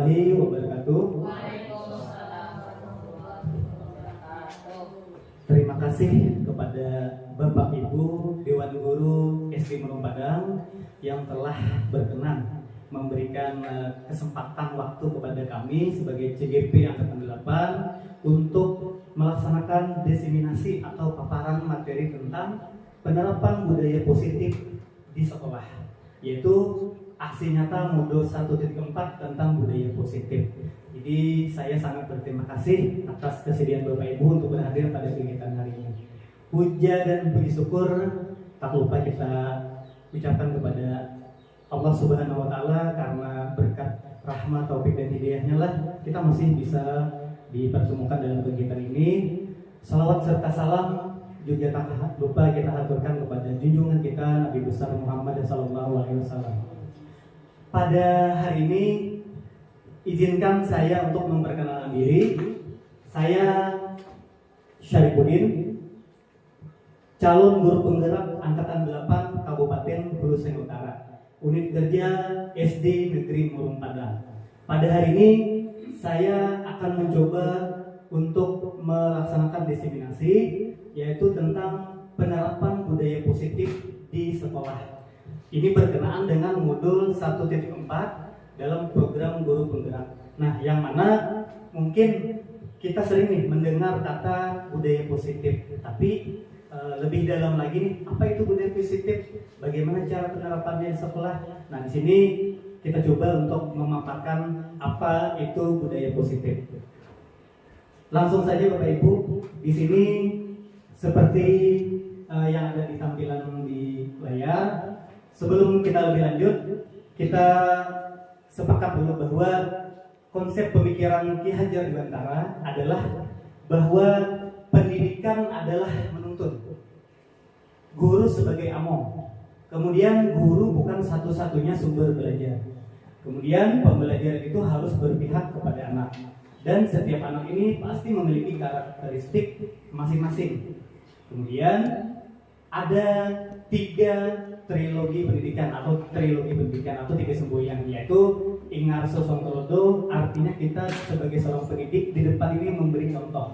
warahmatullahi wabarakatuh. Waalaikumsalam warahmatullahi wabarakatuh. Terima kasih kepada Bapak Ibu Dewan Guru SD Murung Padang yang telah berkenan memberikan kesempatan waktu kepada kami sebagai CGP Angkatan 8 untuk melaksanakan diseminasi atau paparan materi tentang penerapan budaya positif di sekolah, yaitu aksi nyata modul 1.4 tentang budaya positif. Jadi saya sangat berterima kasih atas kesediaan Bapak Ibu untuk berhadir pada kegiatan hari ini. Puja dan puji syukur tak lupa kita ucapkan kepada Allah Subhanahu wa Ta'ala, karena berkat rahmat, taufik dan hidayahnya lah kita masih bisa dipertemukan dalam kegiatan ini. Salawat serta salam juga tak lupa kita aturkan kepada junjungan kita Nabi besar Muhammad sallallahu alaihi wasallam. Pada hari ini izinkan saya untuk memperkenalkan diri. Saya Syarifuddin, calon guru penggerak Angkatan 8 Kabupaten Hulu Sungai Utara, Unit Kerja SD Negeri Murung Padang. Pada hari ini saya akan mencoba untuk melaksanakan diseminasi, yaitu tentang penerapan budaya positif di sekolah. Ini berkenaan dengan modul 1.4 dalam program guru penggerak. Nah, yang mana mungkin kita sering nih mendengar kata budaya positif, tapi lebih dalam lagi nih, apa itu budaya positif? Bagaimana cara penerapannya di sekolah? Nah, di sini kita coba untuk memaparkan apa itu budaya positif. Langsung saja Bapak Ibu, di sini seperti yang ada di tampilan di layar. Sebelum kita lebih lanjut, kita sepakat dulu bahwa konsep pemikiran Ki Hajar Dewantara adalah bahwa pendidikan adalah menuntun, guru sebagai among. Kemudian guru bukan satu-satunya sumber belajar. Kemudian pembelajaran itu harus berpihak kepada anak. Dan setiap anak ini pasti memiliki karakteristik masing-masing. Kemudian ada 3 trilogi pendidikan atau tiga semboyan, yaitu Ingarso Sontolodo, artinya kita sebagai seorang pendidik di depan ini memberi contoh.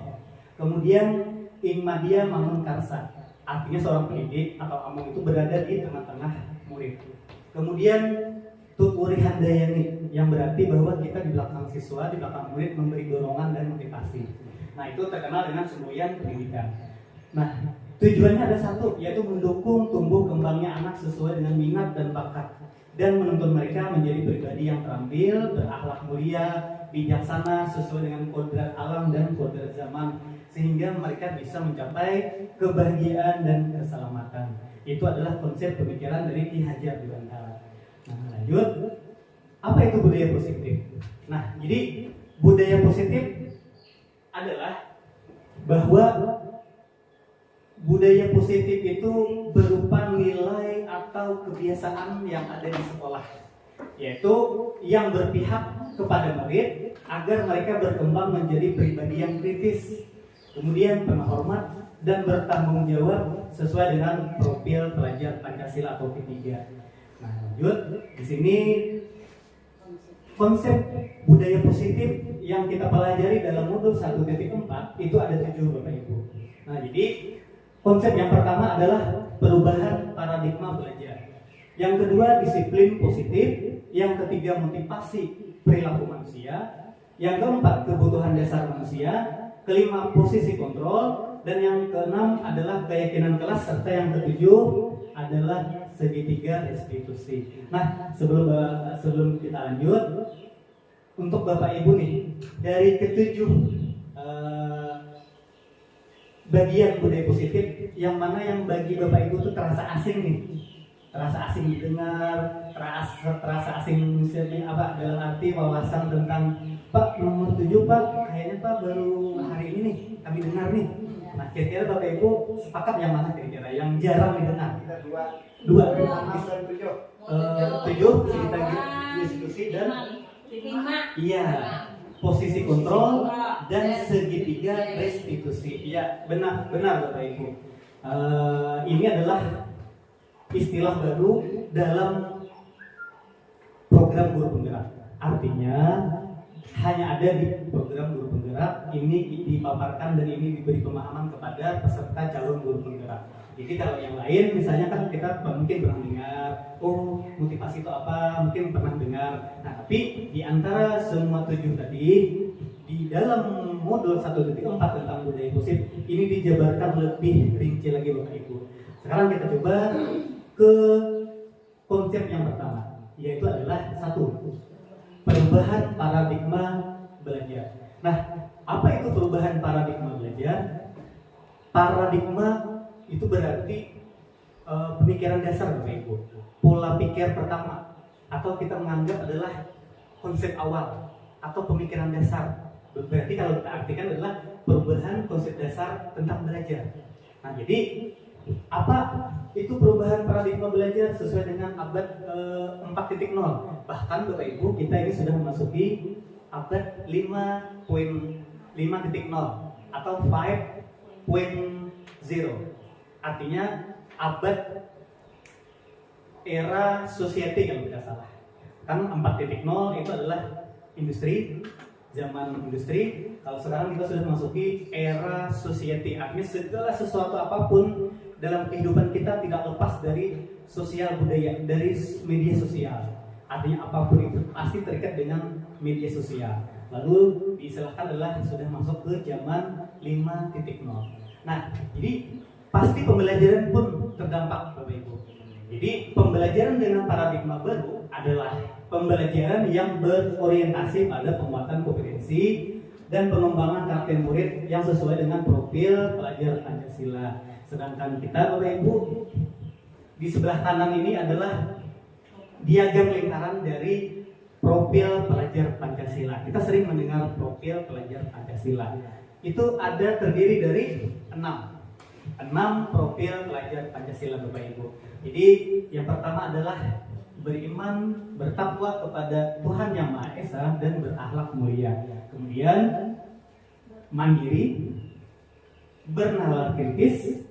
Kemudian Ingmadia Mangun Karsa, artinya seorang pendidik atau among itu berada di tengah-tengah murid. Kemudian Tutwuri Handayani, yang berarti bahwa kita di belakang siswa, di belakang murid memberi dorongan dan motivasi. Nah, itu terkenal dengan semboyan pendidikan. Nah, tujuannya ada satu, yaitu mendukung tumbuh kembangnya anak sesuai dengan minat dan bakat, dan menuntun mereka menjadi pribadi yang terampil, berakhlak mulia, bijaksana sesuai dengan kodrat alam dan kodrat zaman, sehingga mereka bisa mencapai kebahagiaan dan keselamatan. Itu adalah konsep pemikiran dari Ki Hajar Dewantara. Nah, lanjut, apa itu budaya positif? Nah, jadi budaya positif adalah bahwa budaya positif itu berupa nilai atau kebiasaan yang ada di sekolah, yaitu yang berpihak kepada murid agar mereka berkembang menjadi pribadi yang kritis, kemudian penuh hormat dan bertanggung jawab sesuai dengan profil pelajar Pancasila atau P3. Nah, lanjut, di sini konsep budaya positif yang kita pelajari dalam modul 1.4 itu ada 7, Bapak Ibu. Nah, jadi konsep yang pertama adalah perubahan paradigma belajar. Yang kedua, disiplin positif. Yang ketiga, motivasi perilaku manusia. Yang keempat, kebutuhan dasar manusia. Kelima, posisi kontrol. Dan yang keenam adalah keyakinan kelas. Serta yang ketujuh adalah segitiga restitusi. Nah, sebelum kita lanjut, untuk Bapak Ibu nih, dari ketujuh bagian budaya positif, yang mana yang bagi Bapak Ibu itu terasa asing nih? Terasa asing didengar, terasa asing misalnya apa, dalam arti wawasan tentang Pak nomor 7 Pak, kayaknya Pak baru hari ini nih kami dengar nih. Nah, kira-kira Bapak Ibu sepakat yang mana kira-kira yang jarang didengar? Dua. 7 segitiga restitusi dan 5. Iya, posisi kontrol dan segitiga restitusi. Iya, benar Bapak Ibu. Ini adalah istilah baru dalam program guru penggerak. Artinya hanya ada di program guru penggerak. Ini dipaparkan dan ini diberi pemahaman kepada peserta calon guru penggerak. Jadi kalau yang lain misalnya kan kita mungkin pernah dengar, oh motivasi itu apa, mungkin pernah dengar. Nah tapi di antara semua 7 tadi, di dalam modul 1.4 tentang budaya positif ini dijabarkan lebih rinci lagi Bapak Ibu. Sekarang kita coba ke konsep yang pertama, yaitu adalah 1, perubahan paradigma belajar. Nah, apa itu perubahan paradigma belajar? Paradigma itu berarti pemikiran dasar Bapak Ibu, pola pikir pertama, atau kita menganggap adalah konsep awal atau pemikiran dasar. Berarti kalau kita artikan adalah perubahan konsep dasar tentang belajar. Nah, jadi apa itu perubahan paradigma belajar sesuai dengan abad 4.0? Bahkan Bapak Ibu, kita ini sudah memasuki abad 5.0 atau 5.0. Artinya abad era society kalau tidak salah. Kan 4.0 itu adalah industri, zaman industri. Kalau sekarang kita sudah memasuki era society, artinya segala sesuatu apapun dalam kehidupan kita tidak lepas dari sosial budaya, dari media sosial. Artinya apapun itu pasti terikat dengan media sosial. Lalu diistilahkan adalah sudah masuk ke zaman 5.0. Nah, jadi pasti pembelajaran pun terdampak Bapak Ibu. Jadi pembelajaran dengan paradigma baru adalah pembelajaran yang berorientasi pada penguatan kompetensi dan pengembangan karakter murid yang sesuai dengan profil pelajar Pancasila. Sedangkan kita Bapak Ibu di sebelah kanan ini adalah diagram lingkaran dari profil pelajar Pancasila. Kita sering mendengar profil pelajar Pancasila. Itu ada terdiri dari 6 profil pelajar Pancasila Bapak Ibu. Jadi yang pertama adalah beriman, bertakwa kepada Tuhan Yang Maha Esa dan berakhlak mulia. Kemudian mandiri, bernalar kritis,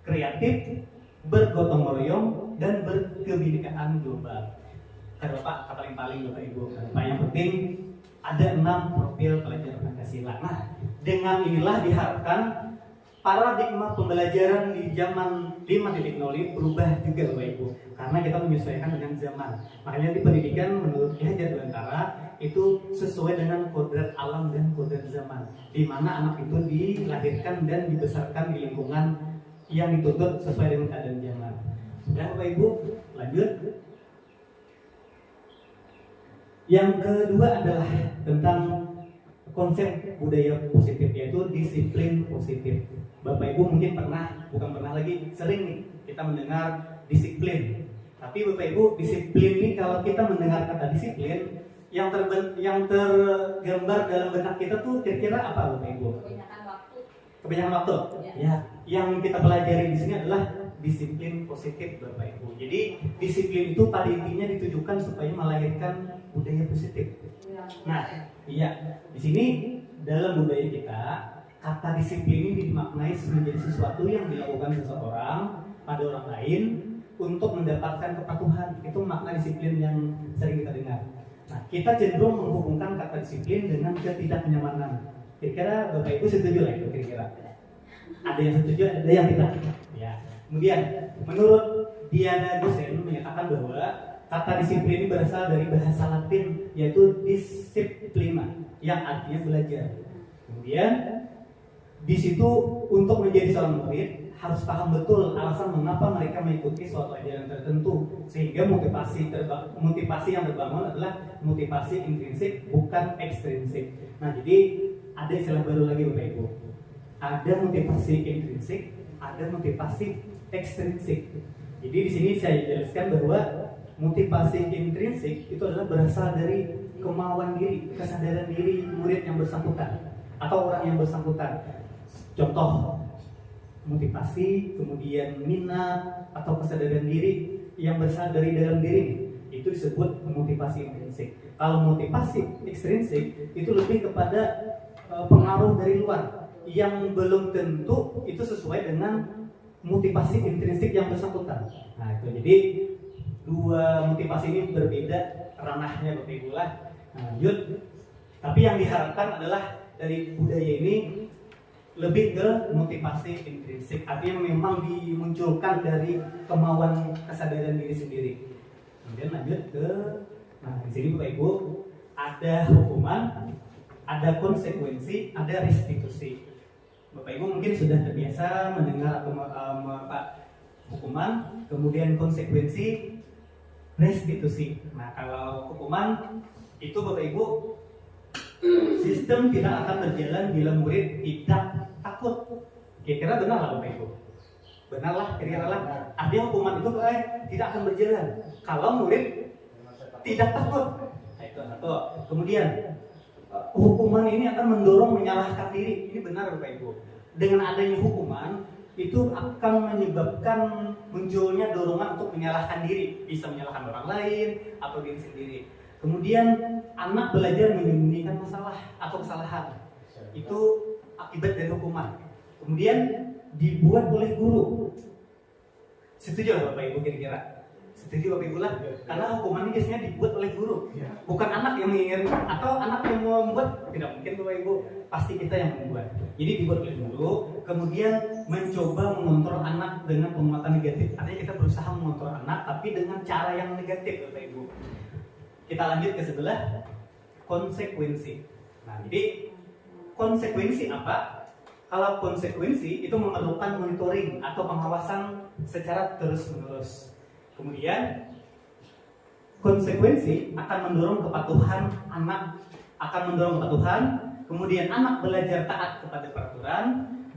kreatif, bergotong royong, dan berkebinekaan global. Kata Bapak, paling Bapak Ibu. Bapak yang penting ada 6 profil pelajar Pancasila. Nah, dengan inilah diharapkan paradigma pembelajaran di zaman 5.0 ini berubah juga Bapak Ibu, karena kita menyesuaikan dengan zaman. Makanya di pendidikan menurut Ki Hajar Dewantara itu sesuai dengan kodrat alam dan kodrat zaman, di mana anak itu dilahirkan dan dibesarkan di lingkungan yang dituntut sesuai dengan keadaan zaman. Sudah Bapak Ibu, lanjut. Yang kedua adalah tentang konsep budaya positif, yaitu disiplin positif. Bapak Ibu mungkin sering nih kita mendengar disiplin. Tapi Bapak Ibu, disiplin ini kalau kita mendengar kata disiplin, yang tergambar dalam benak kita tuh kira-kira apa Bapak Ibu? Kebanyakan waktu. Ya, yang kita pelajari di sini adalah disiplin positif Bapak Ibu. Jadi disiplin itu pada intinya ditujukan supaya melahirkan budaya positif. Nah, iya, di sini dalam budaya kita kata disiplin ini dimaknai menjadi sesuatu yang dilakukan seseorang pada orang lain untuk mendapatkan kepatuhan. Itu makna disiplin yang sering kita dengar. Nah, kita cenderung menghubungkan kata disiplin dengan ketidaknyamanan. Kira-kira Bapak Ibu setuju lah itu kira-kira? Ada yang setuju, ada yang tidak. Ya. Kemudian, menurut Diana Dosen menyatakan bahwa kata disiplin ini berasal dari bahasa Latin, yaitu disciplina, yang artinya belajar. Kemudian, di situ untuk menjadi seorang murid harus paham betul alasan mengapa mereka mengikuti suatu ajaran tertentu, sehingga motivasi yang terbangun adalah motivasi intrinsik bukan ekstrinsik. Nah, jadi ada istilah baru lagi Bapak Ibu. Ada motivasi intrinsik, ada motivasi ekstrinsik. Jadi di sini saya jelaskan bahwa motivasi intrinsik itu adalah berasal dari kemauan diri, kesadaran diri murid yang bersangkutan atau orang yang bersangkutan. Contoh motivasi, kemudian minat atau kesadaran diri yang berasal dari dalam diri, itu disebut motivasi intrinsik. Kalau motivasi ekstrinsik itu lebih kepada pengaruh dari luar yang belum tentu itu sesuai dengan motivasi intrinsik yang bersangkutan. Nah, itu jadi dua motivasi ini berbeda ranahnya Bapak Ibu lah. Nah, lanjut. Tapi yang diharapkan adalah dari budaya ini lebih ke motivasi intrinsik, artinya memang dimunculkan dari kemauan kesadaran diri sendiri. Kemudian lanjut ke, nah di sini Bapak Ibu ada hukuman, ada konsekuensi, ada restitusi. Bapak Ibu mungkin sudah terbiasa mendengar atau hukuman, kemudian konsekuensi, restitusi. Nah kalau hukuman itu Bapak Ibu, sistem tidak akan berjalan bila murid tidak takut. Kira-kira benar lah Bapak Ibu. Benar lah, kira-kira lah. Artinya hukuman itu tidak akan berjalan kalau murid tidak takut. Nah, itu satu. Kemudian hukuman ini akan mendorong menyalahkan diri. Ini benar Bapak Ibu. Dengan adanya hukuman itu akan menyebabkan munculnya dorongan untuk menyalahkan diri, bisa menyalahkan orang lain atau diri sendiri. Kemudian anak belajar menyembunyikan masalah atau kesalahan. Itu akibat dari hukuman. Kemudian dibuat oleh guru. Setuju lah Bapak Ibu kira-kira? Setuju Bapak Ibu lah? Karena hukuman ini biasanya dibuat oleh guru, bukan anak yang menginginkan atau anak yang mau membuat. Tidak mungkin Bapak Ibu, pasti kita yang membuat. Jadi dibuat oleh guru, kemudian mencoba mengontrol anak dengan penguatan negatif. Artinya kita berusaha mengontrol anak, tapi dengan cara yang negatif Bapak Ibu. Kita lanjut ke sebelah konsekuensi. Nah, jadi konsekuensi apa? Kalau konsekuensi itu memerlukan monitoring atau pengawasan secara terus-menerus. Kemudian konsekuensi akan mendorong kepatuhan anak, kemudian anak belajar taat kepada peraturan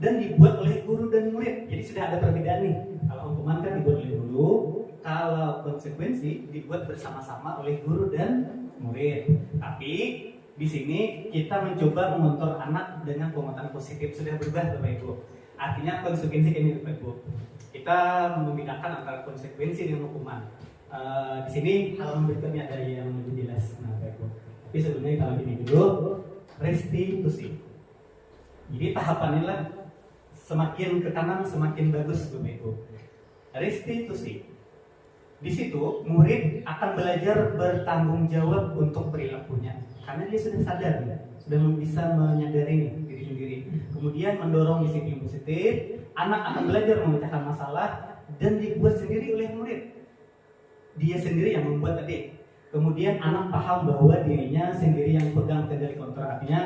dan dibuat oleh guru dan murid. Jadi sudah ada perbedaan nih. Kalau hukuman kan dibuat oleh guru, kalau konsekuensi dibuat bersama-sama oleh guru dan murid. Tapi di sini kita mencoba mengontrol anak dengan penguatan positif. Sudah berubah Bapak Ibu. Artinya konsekuensi ini Bapak Ibu. Kita membedakan antara konsekuensi dan hukuman. Di sini hal berikutnya ada yang lebih jelas. Nah, Bapak Ibu. Tapi sebelumnya kita lanjut dulu restitusi. Jadi tahapannya lah semakin ke kanan semakin bagus Bapak Ibu. Restitusi. Di situ murid akan belajar bertanggung jawab untuk perilakunya karena dia sudah sadar, sudah bisa menyadari diri sendiri. Kemudian mendorong disiplin positif, anak akan belajar memecahkan masalah dan dibuat sendiri oleh murid. Dia sendiri yang membuat tadi. Kemudian anak paham bahwa dirinya sendiri yang pegang kendali kontrol. Artinya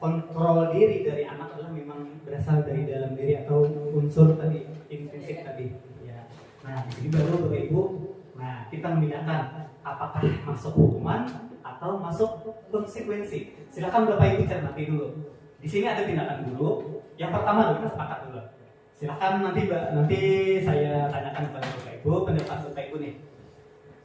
kontrol diri dari anak adalah memang berasal dari dalam diri atau unsur tadi intrinsik tadi. Ya. Nah, jadi baru Bapak Ibu. Nah, kita membedakan apakah masuk hukuman atau masuk konsekuensi. Silakan Bapak Ibu cermati dulu. Di sini ada tindakan dulu. Yang pertama dulu, kita sepakat dulu. Silakan nanti saya tanyakan kepada Bapak Ibu pendapat Bapak Ibu nih.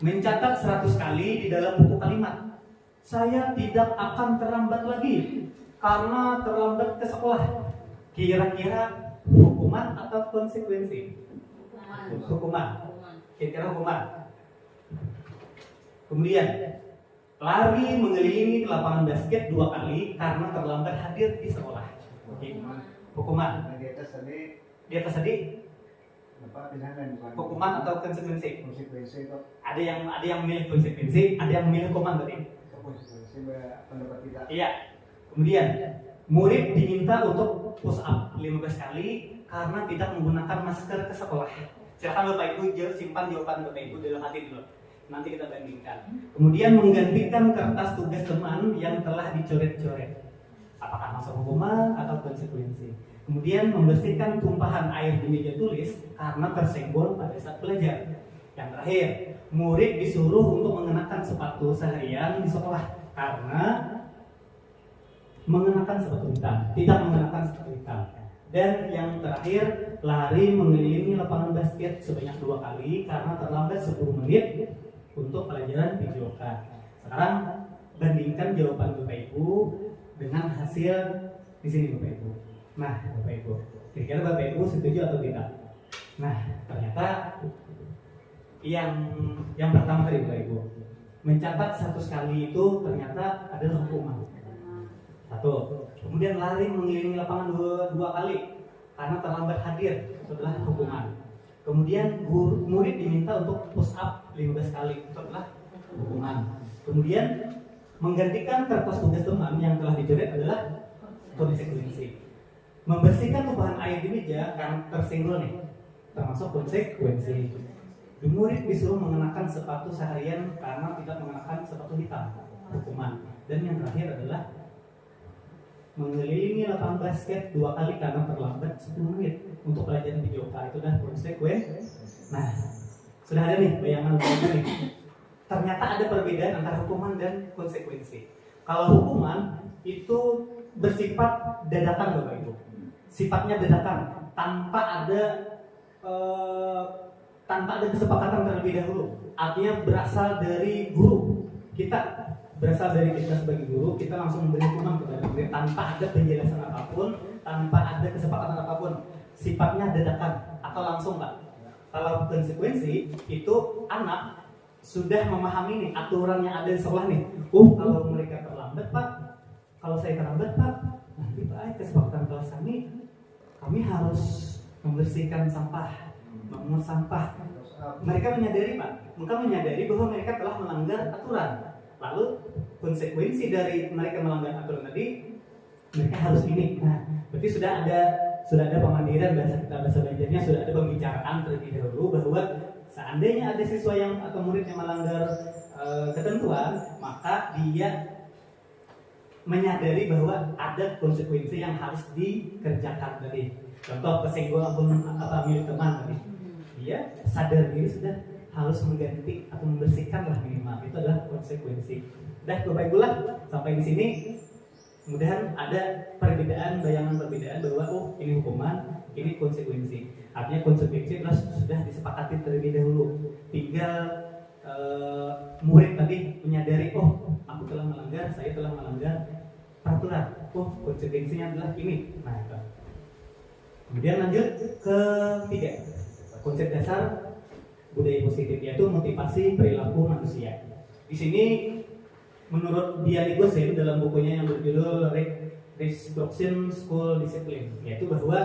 Mencatat 100 kali di dalam buku kalimat. Saya tidak akan terlambat lagi karena terlambat ke sekolah. Kira-kira hukuman atau konsekuensi? Hukuman. Kira-kira hukuman. Kemudian lari mengelilingi lapangan basket 2 kali karena terlambat hadir di sekolah. Hukuman. Di atas tadi. Hukuman atau konsekuensi? Konsekuensi kok. Ada yang memilih konsekuensi, ada yang memilih hukuman tadi. Konsekuensi pendapat kita. Iya. Kemudian murid diminta untuk push up 15 kali karena tidak menggunakan masker ke sekolah. Silakan Bapak Ibu simpan jawaban Bapak Ibu dalam hati dulu. Nanti kita bandingkan. Kemudian menggantikan kertas tugas teman yang telah dicoret-coret. Apakah masuk hukuman atau konsekuensi? Kemudian membersihkan tumpahan air di meja tulis karena tersenggol pada saat belajar. Yang terakhir, murid disuruh untuk mengenakan sepatu seharian di sekolah karena mengenakan sepatu hitam, tidak mengenakan sepatu hitam. Dan yang terakhir, lari mengelilingi lapangan basket sebanyak 2 kali karena terlambat 10 menit untuk pelajaran videoka. Sekarang bandingkan jawaban Bapak Ibu dengan hasil di sini Bapak Ibu. Nah, Bapak Ibu, kira-kira Bapak Ibu setuju atau tidak? Nah, ternyata yang pertama tadi Bapak Ibu, mencatat 100 kali itu ternyata adalah hukuman. 1. Kemudian lari mengelilingi lapangan 2 kali karena terlambat hadir, itu adalah hukuman. Kemudian murid diminta untuk push up 15 kali, itu adalah hukuman. Kemudian menggantikan kertas tugas teman yang telah konsekuensi. Membersihkan tumpahan air di meja karena tersinggul nih, termasuk konsekuensi. Murid disuruh mengenakan sepatu seharian karena tidak mengenakan sepatu hitam, hukuman. Dan yang terakhir adalah mengelilingi lapangan basket 2 kali karena terlambat 10 menit untuk pelajaran videoka. Itu dah konsekuensi. Nah, sudah ada nih bayangan nih. Ternyata ada perbedaan antara hukuman dan konsekuensi. Kalau hukuman itu bersifat dadakan, Bapak Ibu. Sifatnya dadakan, tanpa ada kesepakatan terlebih dahulu. Artinya berasal dari guru. Berasal dari kita sebagai guru, kita langsung memberi hukuman kepada murid tanpa ada penjelasan apapun, tanpa ada kesepakatan apapun. Sifatnya dadakan atau langsung, Pak. Kalau konsekuensi itu anak sudah memahami nih aturan yang ada di sekolah nih. Kalau mereka terlambat, Pak, kalau saya terlambat, Pak, nanti Pak, kesepakatan kelas kami harus membersihkan sampah, memungut sampah. Mereka menyadari, Pak, bahwa mereka telah melanggar aturan. Lalu konsekuensi dari mereka melanggar aturan tadi, mereka harus ini. Nah, berarti sudah ada pemandiran, bahasa belajarnya sudah ada pembicaraan terlebih dahulu bahwa seandainya ada siswa atau murid yang melanggar ketentuan, maka dia menyadari bahwa ada konsekuensi yang harus dikerjakan tadi. Contoh kesenggol milik teman tadi. Dia sadar diri sudah harus mengganti atau membersihkan lah minimal. Itu adalah konsekuensi. Dah, Bapak Ibu lah, sampai di sini mudahan ada bayangan perbedaan bahwa ini hukuman, ini konsekuensi. Artinya konsekuensi sudah disepakati terlebih dahulu. Tinggal murid tadi menyadari, saya telah melanggar peraturan. Konsekuensinya adalah ini. Nah, itu. Kemudian lanjut ke 3, konsep dasar budaya positif, yaitu motivasi perilaku manusia. Di sini menurut Dian Gosen dalam bukunya yang berjudul Reconstruction School Discipline, yaitu bahwa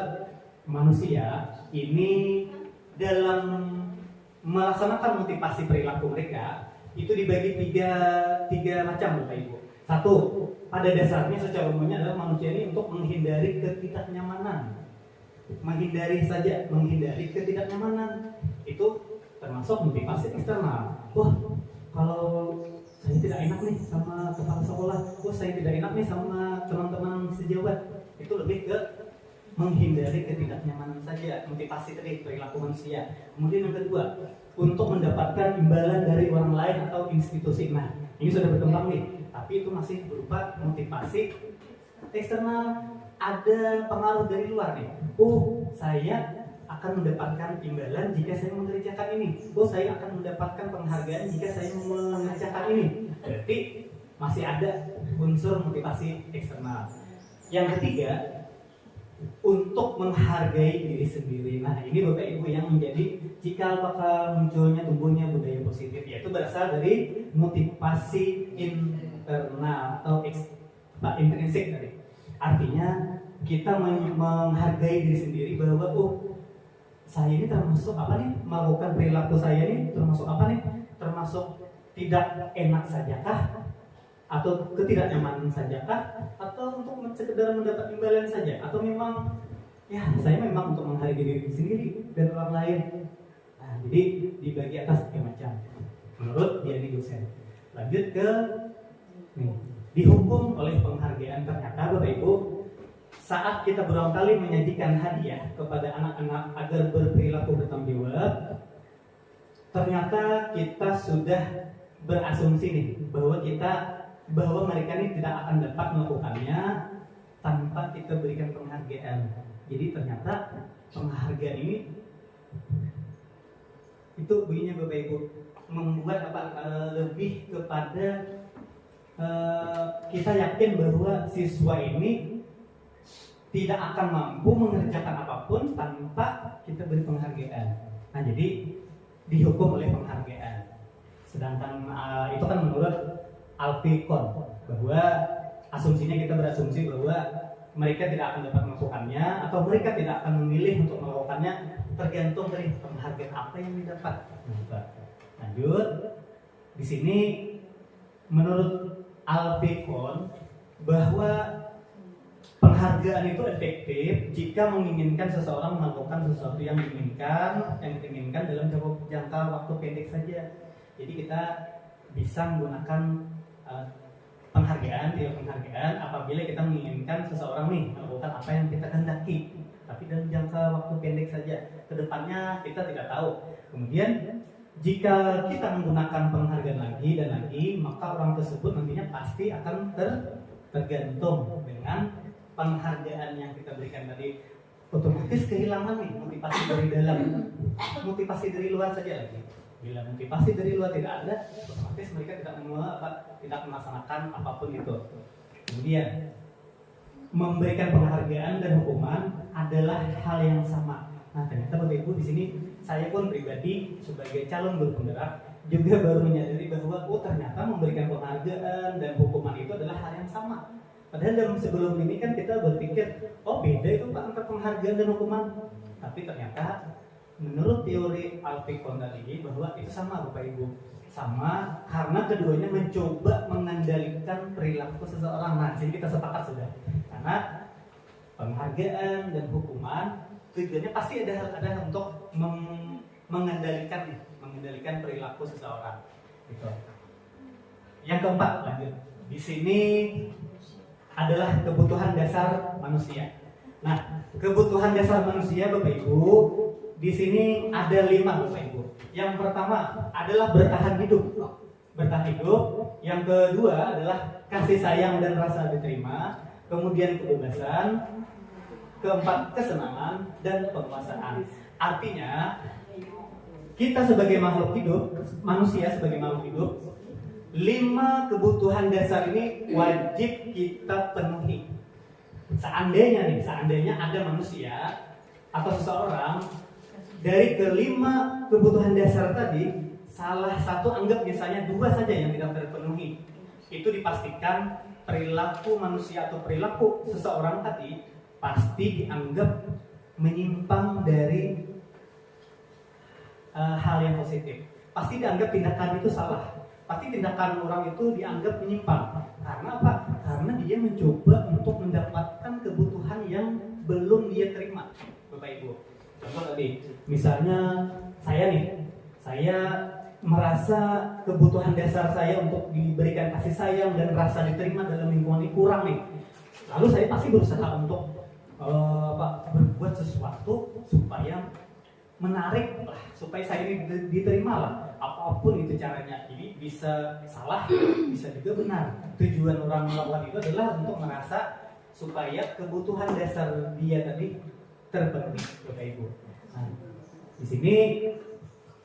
manusia ini dalam melaksanakan motivasi perilaku mereka itu dibagi tiga macam, Bapak Ibu. 1, pada dasarnya secara umumnya adalah manusia ini untuk menghindari ketidaknyamanan. Menghindari ketidaknyamanan itu termasuk motivasi eksternal. Kalau saya tidak enak nih sama kepala sekolah, saya tidak enak nih sama teman-teman sejawat. Itu lebih ke menghindari ketidaknyamanan saja, motivasi tadi perilaku manusia. Kemudian yang kedua, untuk mendapatkan imbalan dari orang lain atau institusi. Nah, ini sudah berkembang nih, tapi itu masih berupa motivasi eksternal. Ada pengaruh dari luar nih. Saya akan mendapatkan imbalan jika saya mengerjakan ini. Saya akan mendapatkan penghargaan jika saya mengerjakan ini. Berarti masih ada unsur motivasi eksternal. Yang ketiga, untuk menghargai diri sendiri. Nah, ini Bapak Ibu yang menjadi cikal bakal tumbuhnya budaya positif, yaitu berasal dari motivasi internal atau intrinsik tadi. Artinya kita menghargai diri sendiri bahwa saya ini termasuk melakukan perilaku saya ini termasuk termasuk tidak enak sajakah, atau ketidaknyamanan sajakah, atau untuk sekedar mendapat imbalan saja, atau memang saya memang untuk menghargai diri sendiri dan orang lain. Nah, jadi dibagi atas 3 macam menurut Dian Gosen. Lanjut ke dihukum oleh penghargaan. Ternyata Bapak Ibu, saat kita berulang kali menyajikan hadiah kepada anak-anak agar berperilaku bertanggung jawab, ternyata kita sudah berasumsi nih bahwa mereka ini tidak akan dapat melakukannya tanpa kita berikan penghargaan. Jadi ternyata penghargaan ini itu bunyinya Bapak Ibu membuat lebih kepada kita yakin bahwa siswa ini tidak akan mampu mengerjakan apapun tanpa kita beri penghargaan. Nah, jadi dihukum oleh penghargaan. Sedangkan itu kan menurut Alpicon, bahwa asumsinya kita berasumsi bahwa mereka tidak akan dapat melakukannya atau mereka tidak akan memilih untuk melakukannya, tergantung dari penghargaan apa yang didapat. Lanjut, di sini menurut Alpicon bahwa penghargaan itu efektif jika menginginkan seseorang melakukan sesuatu yang diinginkan dalam jangka waktu pendek saja. Jadi kita bisa menggunakan penghargaan apabila kita menginginkan seseorang nih melakukan apa yang kita kehendaki, tapi dalam jangka waktu pendek saja. Kedepannya kita tidak tahu. Kemudian jika kita menggunakan penghargaan lagi dan lagi, maka orang tersebut nantinya pasti akan tergantung dengan penghargaan yang kita berikan tadi. Otomatis kehilangan nih motivasi dari dalam, motivasi dari luar saja lagi. Bila motivasi dari luar tidak ada, otomatis mereka tidak melaksanakan apapun itu. Kemudian memberikan penghargaan dan hukuman adalah hal yang sama. Nah, ternyata Bapak Ibu di sini saya pun pribadi sebagai calon guru penggerak juga baru menyadari bahwa ternyata memberikan penghargaan dan hukuman itu adalah hal yang sama. Padahal dalam sebelum ini kan kita berpikir, beda itu Pak antara penghargaan dan hukuman. Tapi ternyata menurut teori Alfie Konrad ini bahwa itu sama Bapak Ibu. Sama karena keduanya mencoba mengendalikan perilaku seseorang. Nah, sini kita sepakat sudah. Karena penghargaan dan hukuman tujuannya pasti ada untuk mengendalikan perilaku seseorang. Gitu. Yang keempat, lanjut. Di sini adalah kebutuhan dasar manusia. Nah, kebutuhan dasar manusia Bapak Ibu di sini ada 5 Bapak Ibu. Yang pertama adalah bertahan hidup. Yang kedua adalah kasih sayang dan rasa diterima. Kemudian kebebasan. Keempat, kesenangan dan penguasaan. Artinya kita sebagai makhluk hidup, manusia sebagai makhluk hidup, 5 kebutuhan dasar ini wajib kita penuhi. Seandainya ada manusia atau seseorang dari kelima kebutuhan dasar tadi, salah satu anggap misalnya 2 saja yang tidak terpenuhi, itu dipastikan perilaku manusia atau perilaku seseorang tadi pasti dianggap menyimpang dari hal yang positif. Pasti dianggap tindakan itu salah. Pasti tindakan orang itu dianggap menyimpang. Karena apa? Karena dia mencoba untuk mendapatkan kebutuhan yang belum dia terima. Bapak Ibu, contoh tadi, misalnya saya merasa kebutuhan dasar saya untuk diberikan kasih sayang dan rasa diterima dalam lingkungan ini kurang nih. Lalu saya pasti berusaha untuk berbuat sesuatu supaya menarik lah, supaya saya ini diterima lah, apapun itu caranya. Jadi bisa salah, bisa juga benar. Tujuan orang melakukan itu adalah untuk merasa supaya kebutuhan dasar dia tadi terpenuhi, Bapak Ibu. Nah, di sini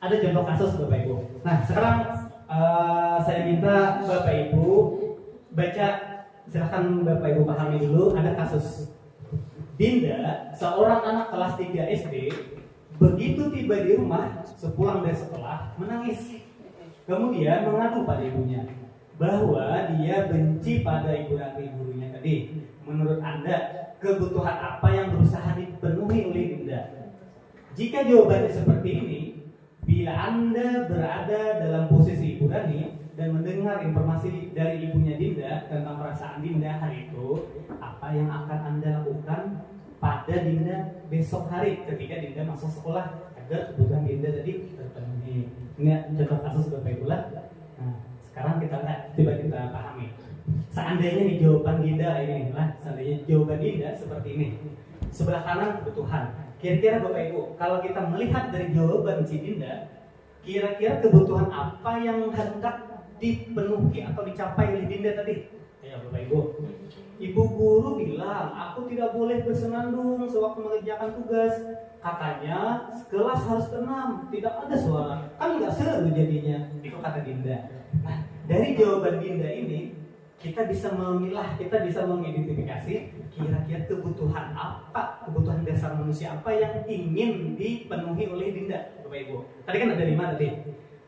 ada contoh kasus Bapak Ibu. Nah, sekarang saya minta Bapak Ibu baca, silakan Bapak Ibu pahami dulu. Ada kasus Dinda, seorang anak kelas 3 SD, begitu tiba di rumah sepulang dari sekolah menangis. Kemudian mengadu pada ibunya bahwa dia benci pada ibu dan gurunya tadi. Menurut Anda, kebutuhan apa yang berusaha dipenuhi oleh Dinda? Jika jawabannya seperti ini, bila Anda berada dalam posisi Ibu Rani dan mendengar informasi dari ibunya Dinda tentang perasaan Dinda hari itu, apa yang akan Anda lakukan pada Dinda besok hari ketika Dinda masuk sekolah agar kebutuhan Dinda tadi terpenuhi? Ini contoh kasus Bapak Ibu lah. Nah, sekarang kita coba kita pahami. Seandainya nih jawaban Dinda ini lah, seandainya jawaban Dinda seperti ini. Sebelah kanan kebutuhan. Kira-kira Bapak Ibu, kalau kita melihat dari jawaban si Dinda, kira-kira kebutuhan apa yang hendak dipenuhi atau dicapai oleh Dinda tadi? Ya Bapak Ibu, ibu guru bilang aku tidak boleh bersenandung sewaktu mengerjakan tugas. Katanya kelas harus tenang, tidak ada suara. Kan nggak seru jadinya. Itu kata Dinda. Nah, dari jawaban Dinda ini kita bisa memilah, kita bisa mengidentifikasi kira-kira kebutuhan apa, kebutuhan dasar manusia apa yang ingin dipenuhi oleh Dinda, Bapak Ibu. Tadi kan ada 5 tadi.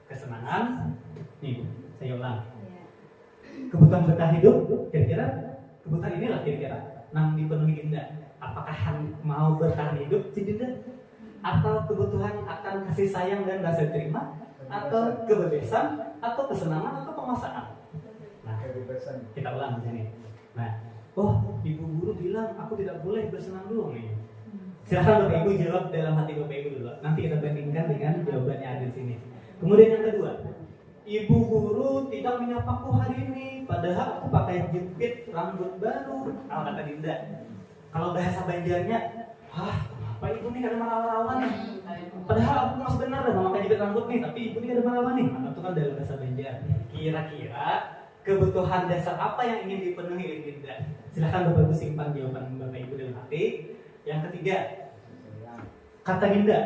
Kesenangan, nih saya ulang. Kebutuhan bertahan hidup, kira-kira kebutuhan inilah kira-kira yang dipenuhi Dinda. Apakah mau bertahan hidup si Dinda? Atau kebutuhan akan kasih sayang dan rasa terima? Atau kebebasan? Atau kesenangan? Atau penguasaan? Nah, kita ulang di sini. Nah, ibu guru bilang aku tidak boleh bersenang dulu nih. Silahkan Bapak Ibu jawab dalam hati Bapak Ibu dulu. Nanti kita bandingkan dengan jawabannya ada di sini. Kemudian yang kedua, ibu guru tidak menyapaku hari ini, padahal aku pakai jepit rambut baru. Kalau kata Dinda, kalau bahasa Banjarnya, kenapa ibu nih ada marah-marah nih? Padahal aku mas benar dan memakai jepit rambut nih, tapi ibu nih ada marah nih. Maka itu kan dalam bahasa Banjar. Kira-kira kebutuhan dasar apa yang ingin dipenuhi oleh Dinda? Silahkan Bapak Ibu simpan jawaban Bapak Ibu dalam hati. Yang ketiga, kata Dinda,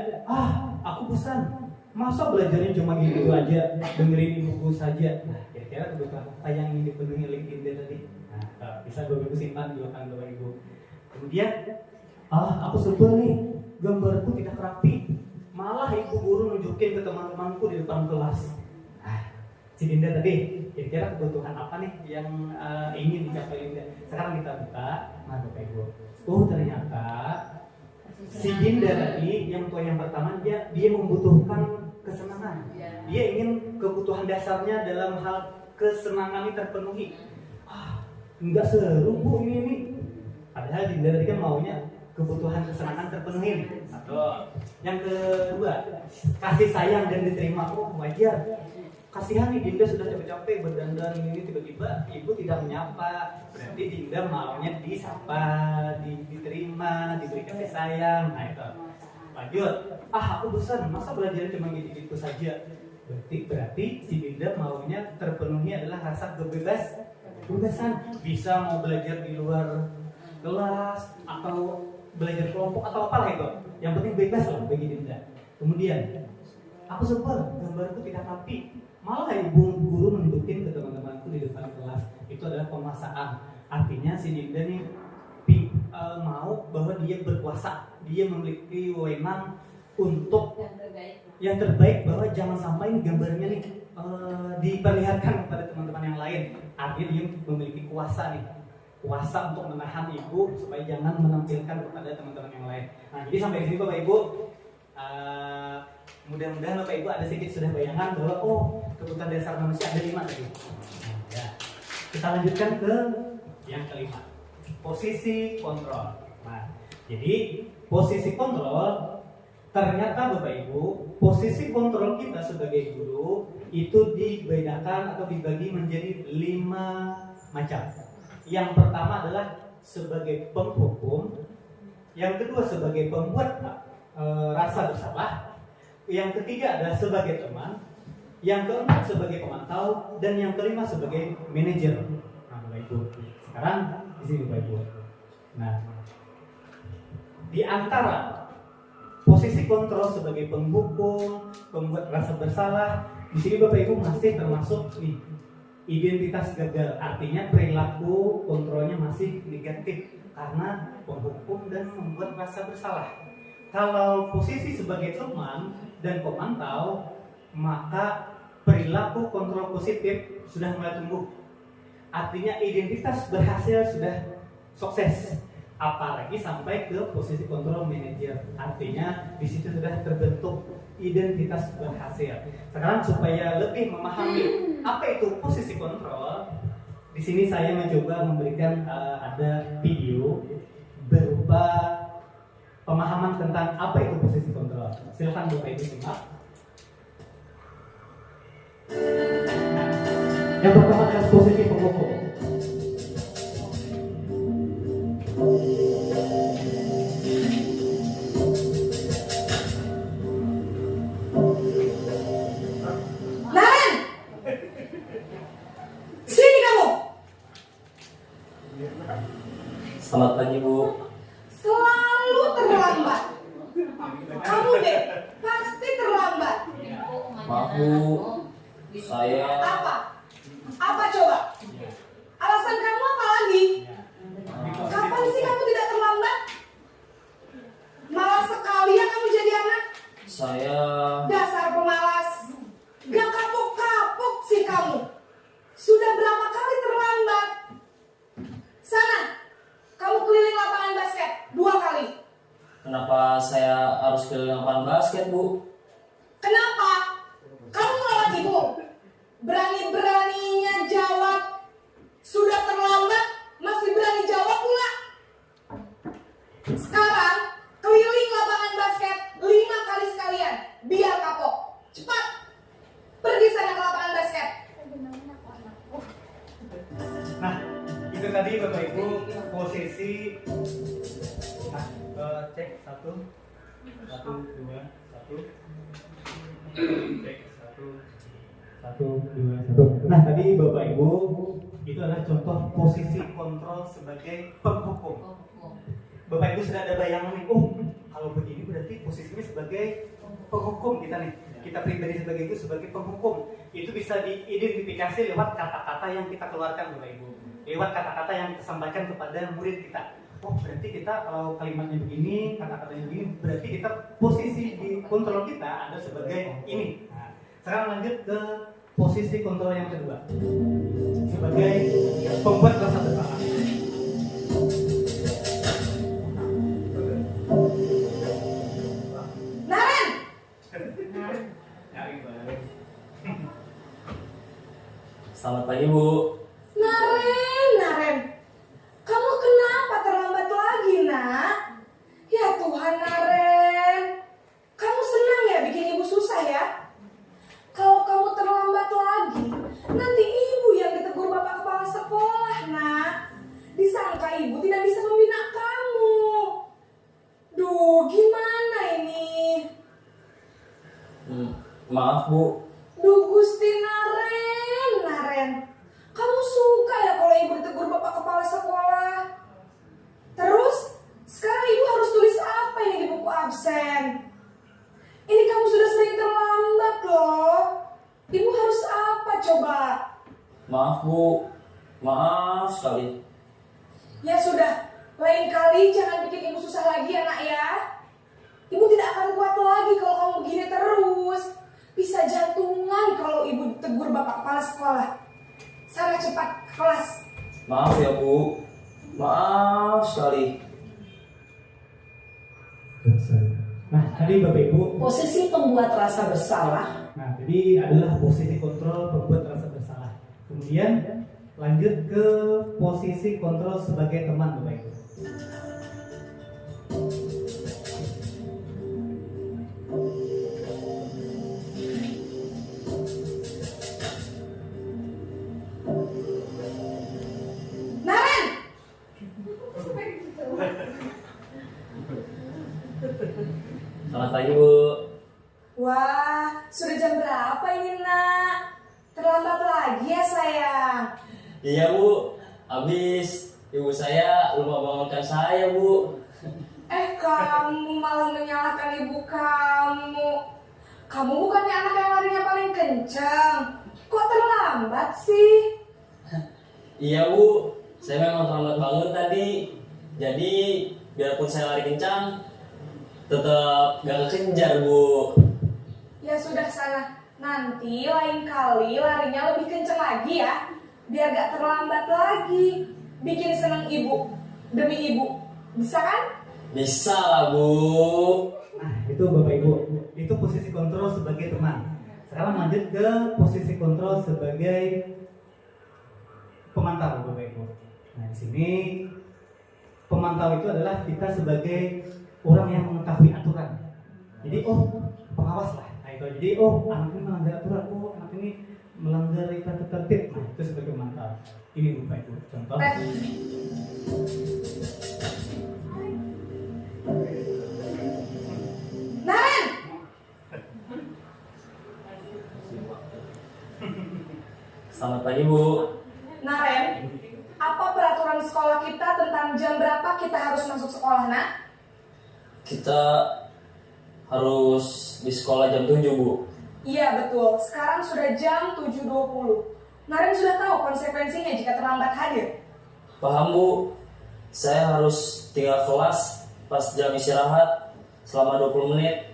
aku bosan. Masa belajarnya cuma gitu aja, dengerin ibuku saja. Nah, kira-kira kebutuhan apa yang ingin dipenuhi oleh Dinda tadi? Nah, bisa Bapak Ibu simpan jawaban Bapak Ibu. Kemudian, aku sebel nih, gambarku tidak rapi. Malah ibu guru nunjukin ke teman-temanku di depan kelas. Si Dinda tadi, kira-kira kebutuhan apa nih yang ingin dicapai Dinda? Sekarang kita buka, nah Bapak Ibu. Ternyata si Dinda tadi, yang poin yang pertama dia membutuhkan kesenangan. Dia ingin kebutuhan dasarnya dalam hal kesenangan ini terpenuhi. Enggak seru Bu ini. Padahal Dinda tadi kan maunya kebutuhan kesenangan terpenuhi. Satu. Yang kedua, kasih sayang dan diterima. Wajar. Kasihan nih Dinda sudah capek-capek berdandan ini tiba-tiba ibu tidak menyapa. Berarti Dinda maunya disapa, diterima, diberi kasih sayang. Nah itu. Lanjut. Aku bosan, masa belajar cuma gitu-gitu saja. Berarti si Dinda maunya terpenuhi adalah rasa kebebasan. Bisa mau belajar di luar kelas atau belajar kelompok atau apalah itu. Yang penting bebas lah bagi Dinda. Kemudian, aku sebel gambarku tidak rapi. Malah ibu guru menunjukin ke teman-temanku di depan kelas. Itu adalah pemaksaan. Artinya si Dinda nih mau bahwa dia berkuasa. Dia memiliki wewenang untuk yang terbaik bahwa jangan sampai gambarnya nih diperlihatkan kepada teman-teman yang lain. Artinya dia memiliki kuasa nih. Kuasa untuk menahan ibu supaya jangan menampilkan kepada teman-teman yang lain. Nah, jadi sampai di sini Bapak Ibu, mudah-mudahan Bapak Ibu ada sedikit sudah bayangan bahwa kebutuhan dasar manusia ada 5 tadi. Ya. Kita lanjutkan ke yang kelima, posisi kontrol. Nah, jadi posisi kontrol ternyata Bapak Ibu, posisi kontrol kita sebagai guru itu dibedakan atau dibagi menjadi 5 macam. Yang pertama adalah sebagai penghukum, yang kedua sebagai pembuat rasa bersalah, yang ketiga adalah sebagai teman, yang keempat sebagai pemantau, dan yang kelima sebagai manajer. Nah, Bapak Ibu, sekarang di sini Bapak Ibu. Nah, di antara posisi kontrol sebagai penghukum, pembuat rasa bersalah, di sini Bapak Ibu masih termasuk identitas gagal, artinya perilaku kontrolnya masih negatif karena penghukum dan membuat rasa bersalah. Kalau posisi sebagai teman dan pemantau, maka perilaku kontrol positif sudah mulai tumbuh. Artinya identitas berhasil sudah sukses. Apalagi sampai ke posisi kontrol manajer, artinya di situ sudah terbentuk identitas berhasil. Sekarang supaya lebih memahami apa itu posisi kontrol, di sini saya mencoba memberikan ada video berupa pemahaman tentang apa itu posisi kontrol. Silakan Bapak Ibu simak. Yang pertama adalah posisi penghukum. Selamat pagi Bu. Selalu terlambat. Kamu deh pasti terlambat. Maaf Bu, saya Apa coba? Alasan kamu apa lagi? Kapan sih kamu tidak terlambat? Malas sekali ya kamu jadi anak. Saya Dasar pemalas. Gak kapok-kapok sih kamu. Sudah berapa kali terlambat? Sana, kamu keliling lapangan basket 2 kali. kenapa saya harus keliling lapangan basket Bu? Kenapa? Kamu nolak ibu. Berani-beraninya jawab. Sudah terlambat, masih berani jawab pula. Sekarang keliling lapangan basket 5 kali sekalian, biar kapok. Cepat, pergi sana ke lapangan basket. Nah, itu tadi Bapak Ibu posisi. Nah, cek 1 2 1. Cek 1 2 1. Nah, tadi Bapak Ibu itu adalah contoh posisi kontrol sebagai penghukum. Bapak Ibu sudah ada bayangan nih, oh kalau begini berarti posisinya sebagai penghukum kita nih. Kita pribadi sebagai itu sebagai penghukum. Itu bisa diidentifikasi lewat kata-kata yang kita keluarkan Bapak Ibu. Lewat kata-kata yang kita sampaikan kepada murid kita. Oh berarti kita kalau kalimatnya begini, kata-katanya begini, berarti kita posisi di kontrol kita ada sebagai ini. Nah, sekarang lanjut ke posisi kontrol yang kedua. Sebagai pembuat rasa bersalah. Naren, Selamat pagi Bu. Naren, kamu kenapa terlambat lagi, nak? Ya Tuhan, Naren, kamu senang ya bikin ibu susah ya? Kalau kamu terlambat lagi, nanti ibu yang ditegur bapak kepala sekolah, nak. Disangka ibu tidak bisa membina kamu. Duh, gimana ini? Maaf Bu. Duh, Gusti Naren, kamu suka ya kalau ibu ditegur bapak kepala sekolah? Terus, sekarang ibu harus tulis apa ini di buku absen? Ini kamu sudah sering terlambat loh. Ibu harus apa coba? Maaf Bu. Maaf sekali. Ya sudah, lain kali jangan bikin ibu susah lagi ya nak ya. Ibu tidak akan kuat lagi kalau kamu begini terus. Bisa jantungan kalau ibu tegur bapak kepala sekolah. Sana cepat ke kelas. Maaf ya Bu. Maaf sekali. Nah, tadi Bapak Ibu. Posisi pembuat rasa bersalah. Nah, jadi adalah posisi kontrol pembuat rasa bersalah. Kemudian lanjut ke posisi kontrol sebagai teman Bapak Ibu. Naren, Selamat pagi Bu. wah sudah jam berapa ini nak? Terlambat lagi ya sayang. Iya Bu. Habis ibu saya lupa bangunkan saya Bu. Kamu malah menyalahkan ibu kamu. Kamu bukannya anak yang larinya paling kencang. Kok terlambat sih? Iya Bu. Saya memang terlambat bangun tadi. Jadi biarpun saya lari kencang, tetap gak kejar Bu. Ya sudah sana. Nanti lain kali larinya lebih kencang lagi ya. Biar gak terlambat lagi. Bikin seneng ibu. Demi ibu. Bisa kan? Bisa lah Bu. Nah, itu Bapak Ibu. Itu posisi kontrol sebagai teman. Sekarang lanjut ke posisi kontrol sebagai pemantau Bapak Ibu. Nah, di sini pemantau itu adalah kita sebagai orang yang mengetahui aturan. Jadi, oh, pengawas lah. Nah, itu. Jadi, oh, anak ini melanggar aturan. Oh, anak ini melanggar tata tertib. Nah, itu sebagai pemantau. Ini Bapak Ibu. Contoh. Naren, Selamat pagi Bu. Naren, apa peraturan sekolah kita tentang jam berapa kita harus masuk sekolah, nak? Kita harus di sekolah jam 7 Bu. Iya betul, sekarang sudah jam 7.20. Naren sudah tahu konsekuensinya jika terlambat hadir. Paham Bu. Saya harus tinggal kelas pas jam istirahat selama 20 menit.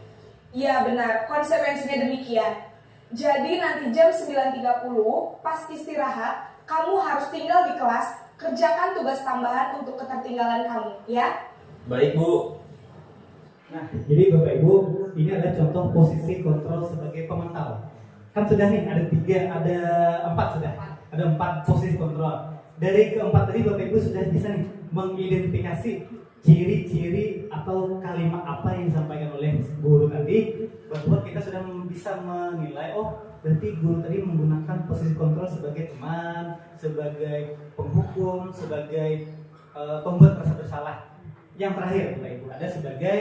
Iya benar, konsekuensinya demikian. Jadi nanti jam 9.30 pas istirahat, kamu harus tinggal di kelas, kerjakan tugas tambahan untuk ketertinggalan kamu, ya? Baik Bu. Nah, jadi Bapak Ibu, ini adalah contoh posisi kontrol sebagai pemantau. Kan sudah nih, ada 4 sudah. Ada 4 posisi kontrol. Dari keempat tadi Bapak Ibu sudah bisa nih mengidentifikasi ciri-ciri atau kalimat apa yang disampaikan oleh guru tadi, bahwa kita sudah bisa menilai, oh berarti guru tadi menggunakan posisi kontrol sebagai teman, sebagai penghukum, sebagai pembuat rasa bersalah. Yang terakhir Bapak Ibu ada sebagai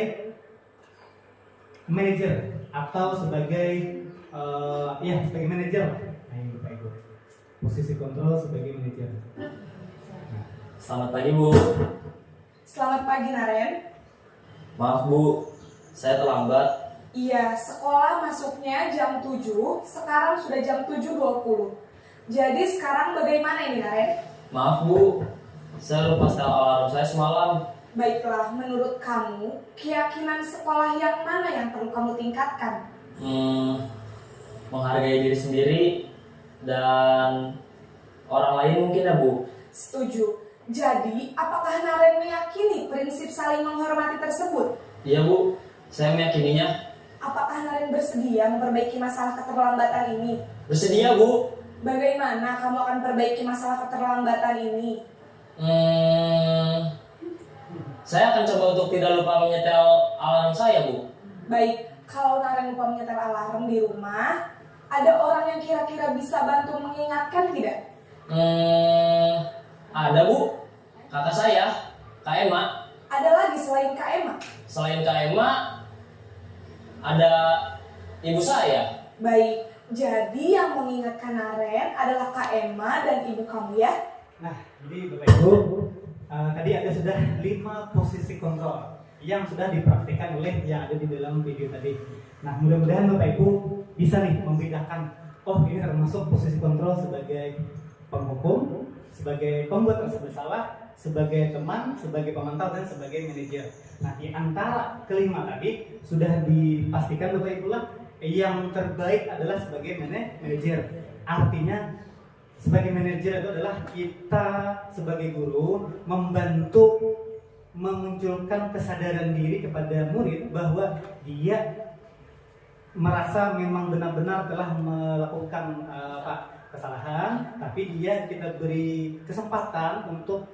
manajer atau sebagai sebagai manajer. Nah, Bapak Ibu, posisi kontrol sebagai manajer. Selamat pagi Bu. Selamat pagi Naren. Maaf Bu, saya terlambat. Iya, sekolah masuknya jam 7, sekarang sudah jam 7.20. Jadi sekarang bagaimana ini Naren? Maaf Bu, saya lupa setel alarm saya semalam. Baiklah, menurut kamu, keyakinan sekolah yang mana yang perlu kamu tingkatkan? Menghargai diri sendiri dan orang lain mungkin ya Bu. Setuju. Jadi, apakah Naren meyakini prinsip saling menghormati tersebut? Iya Bu, saya meyakininya. Apakah Naren bersedia memperbaiki masalah keterlambatan ini? Bersedia Bu. Bagaimana kamu akan perbaiki masalah keterlambatan ini? Saya akan coba untuk tidak lupa menyetel alarm saya Bu. Baik, kalau Naren lupa menyetel alarm di rumah, ada orang yang kira-kira bisa bantu mengingatkan tidak? Ada Bu, kakak saya, Kak Emma. Ada lagi selain Kak Emma? Selain Kak Emma, ada ibu saya. Baik, jadi yang mengingatkan Naren adalah Kak Emma dan ibu kamu ya? Nah, jadi Bapak Ibu, tadi ada sudah 5 posisi kontrol yang sudah dipraktikkan oleh yang ada di dalam video tadi. Nah, mudah-mudahan Bapak Ibu bisa nih membedakan, oh ini termasuk posisi kontrol sebagai penghukum, sebagai pembuat rasa bersalah, sebagai teman, sebagai pemantau, dan sebagai manajer. Nah, di antara kelima tadi sudah dipastikan Bapak Ibu lah yang terbaik adalah sebagai manajer. Artinya sebagai manajer itu adalah kita sebagai guru membantu memunculkan kesadaran diri kepada murid bahwa dia merasa memang benar-benar telah melakukan kesalahan, tapi dia kita beri kesempatan untuk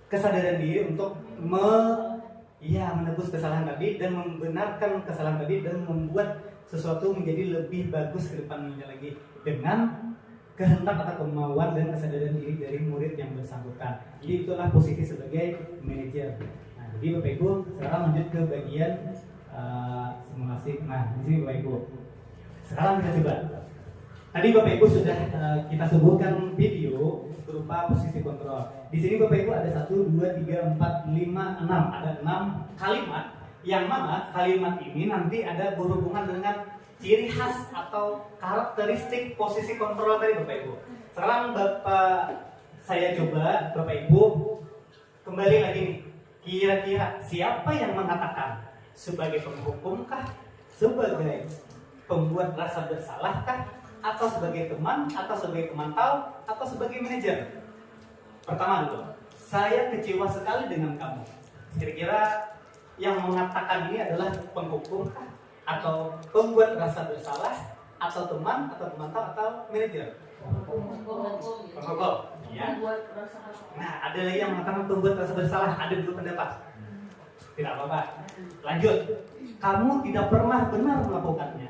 kesadaran diri untuk menebus kesalahan tadi dan membenarkan kesalahan tadi dan membuat sesuatu menjadi lebih bagus ke depannya lagi dengan kehendak atau kemauan dan kesadaran diri dari murid yang bersangkutan. Jadi itulah posisi sebagai manajer. Nah, jadi Bapak Ibu sekarang lanjut ke bagian simulasi. Nah, di sini Bapak Ibu. Sekarang kita coba. Tadi Bapak Ibu sudah kita sebutkan video berupa posisi kontrol. Di sini Bapak Ibu ada 1, 2, 3, 4, 5, 6. Ada 6 kalimat yang mana kalimat ini nanti ada berhubungan dengan ciri khas atau karakteristik posisi kontrol tadi Bapak Ibu. Sekarang saya coba Bapak Ibu kembali lagi nih. Kira-kira siapa yang mengatakan sebagai penghukumkah, sebagai pembuat rasa bersalahkah, atau sebagai teman, atau sebagai pemantau, atau sebagai manajer? Pertama dulu, saya kecewa sekali dengan kamu. Kira-kira yang mengatakan ini adalah penghukumkah, atau pembuat rasa bersalah, atau teman, atau pemantau, atau manajer? Penghukum. Ya. Nah, ada lagi yang mengatakan pembuat rasa bersalah. Ada 2 pendapat. Tidak apa-apa. Lanjut. Kamu tidak pernah benar melakukannya.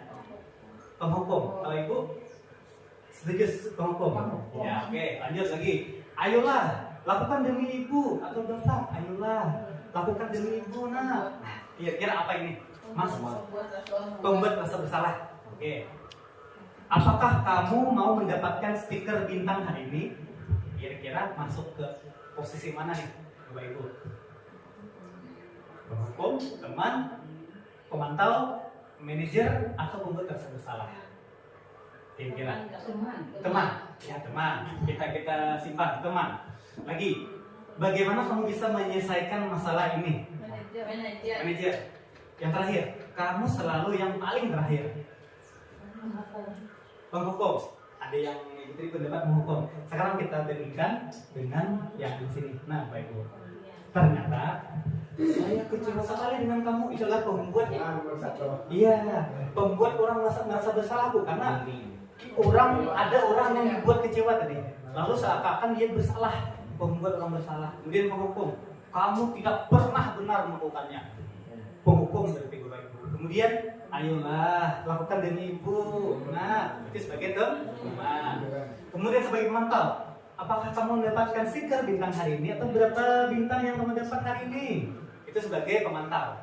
Penghukum. Kalau Ibu setuju penghukum? Ya, oke. Lanjut lagi. Ayolah, lakukan demi Ibu atau Bapak. Ayolah, lakukan demi Ibu, Nak. Nah, kira-kira apa ini? Mas, pembuat rasa bersalah. Oke. Apakah kamu mau mendapatkan stiker bintang hari ini? Kira-kira masuk ke posisi mana nih, Bapak Ibu? Penghukum, teman, pemantau, manajer, atau pembuat rasa bersalah? Kira-kira teman. Ya, teman. Kita simpan teman. Lagi, bagaimana kamu bisa menyelesaikan masalah ini? Manajer. Yang terakhir, kamu selalu yang paling terakhir. Penghukum. Ada yang diberi pendapat menghukum. Sekarang kita bandingkan dengan yang di sini. Nah, Bapak Ibu, ternyata saya kecewa sekali dengan kamu. Itulah pembuat. Iya, pembuat orang merasa bersalah, Bu, karena ada orang yang dibuat kecewa tadi. Lalu seakan-akan dia bersalah, pembuat orang bersalah. Kemudian penghukum. kamu tidak pernah benar melakukannya. Penghukum berarti Bapak Ibu. Kemudian, ayolah lakukan demi Ibu. Nah, itu sebagai teman. Kemudian sebagai pemantau, apakah kamu mendapatkan stiker bintang hari ini atau berapa bintang yang kamu dapat hari ini? Itu sebagai pemantau.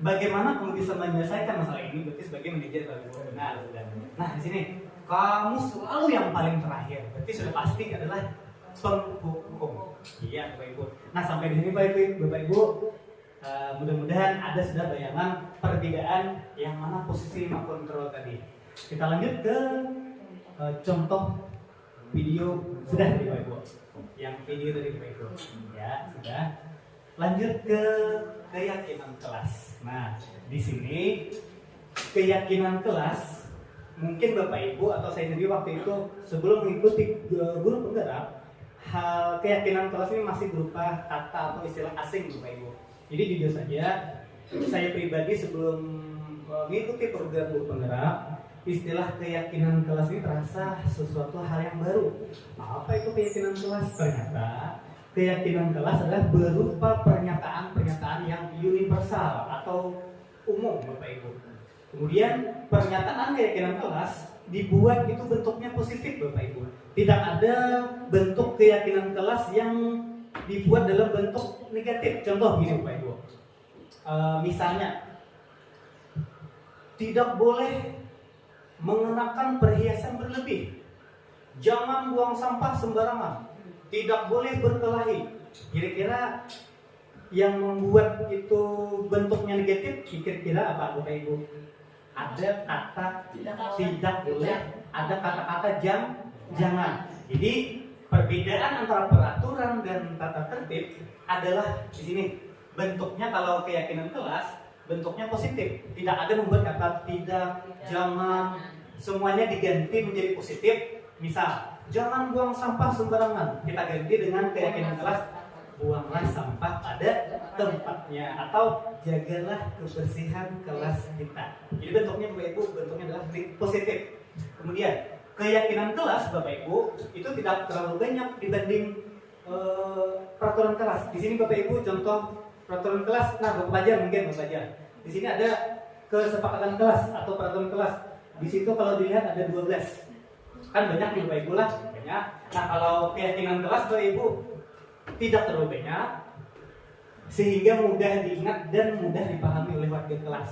Bagaimana kamu bisa menyelesaikan masalah ini? Berarti sebagai manajer Bapak Ibu. Nah, sudah. Nah, di sini kamu selalu yang paling terakhir. Berarti sudah pasti adalah penghukum. Iya, Bapak Ibu. Nah, sampai di sini Bapak Ibu, mudah-mudahan ada sudah bayangan perbedaan yang mana posisi remote control tadi. Kita lanjut ke contoh video sudah dari Bapak Ibu. Yang video dari Bapak Ibu. Ya, sudah. Lanjut ke keyakinan kelas. Nah, di sini keyakinan kelas mungkin Bapak Ibu atau saya sendiri waktu itu sebelum mengikuti guru penggerak, keyakinan kelas ini masih berupa kata atau istilah asing Bapak Ibu. Jadi jujur saja, saya pribadi sebelum mengikuti program guru penggerak, istilah keyakinan kelas ini terasa sesuatu hal yang baru. Apa itu keyakinan kelas? Ternyata keyakinan kelas adalah berupa pernyataan-pernyataan yang universal atau umum Bapak Ibu. Kemudian pernyataan keyakinan kelas dibuat itu bentuknya positif Bapak Ibu. Tidak ada bentuk keyakinan kelas yang dibuat dalam bentuk negatif. Contoh gini Bapak Ibu. Misalnya tidak boleh mengenakan perhiasan berlebih. Jangan buang sampah sembarangan. Tidak boleh berkelahi. Kira-kira yang membuat itu bentuknya negatif, kira-kira apa Bapak Ibu? Ada kata tidak boleh, ada kata-kata jangan. Jadi perbedaan antara peraturan dan tata tertib adalah di sini. Bentuknya kalau keyakinan kelas, bentuknya positif. Tidak ada membuat kata tidak, jangan, semuanya diganti menjadi positif. Misal, jangan buang sampah sembarangan. Kita ganti dengan keyakinan kelas, buanglah sampah pada tempatnya, atau jagalah kebersihan kelas kita. Jadi bentuknya Bapak Ibu, bentuknya adalah positif. Kemudian keyakinan kelas Bapak Ibu itu tidak terlalu banyak dibanding peraturan kelas. Di sini Bapak Ibu contoh peraturan kelas. Nah, Bapak Fajar mungkin Bapak Fajar. Di sini ada kesepakatan kelas atau peraturan kelas. Di situ kalau dilihat ada 12. Kan banyak nih Bapak Ibu lah, banyak. Nah, kalau keyakinan kelas Bapak Ibu tidak terlalu banyak, sehingga mudah diingat dan mudah dipahami oleh warga kelas.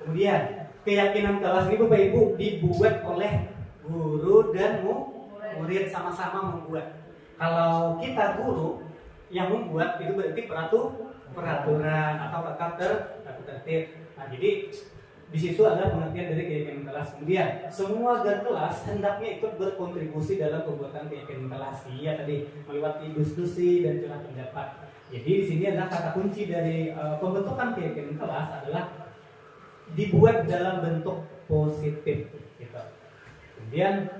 Kemudian keyakinan kelas ini Bapak Ibu dibuat oleh guru dan murid sama-sama membuat. Kalau kita guru yang membuat itu berarti peraturan atau tata tertib. Nah, jadi di situ adalah pengertian dari keyakinan kelas. Kemudian semua warga kelas hendaknya ikut berkontribusi dalam pembuatan keyakinan kelas. Iya tadi melewati diskusi dan curah pendapat. Jadi di sini adalah kata kunci dari pembentukan keyakinan kelas adalah dibuat dalam bentuk positif. Gitu. Kemudian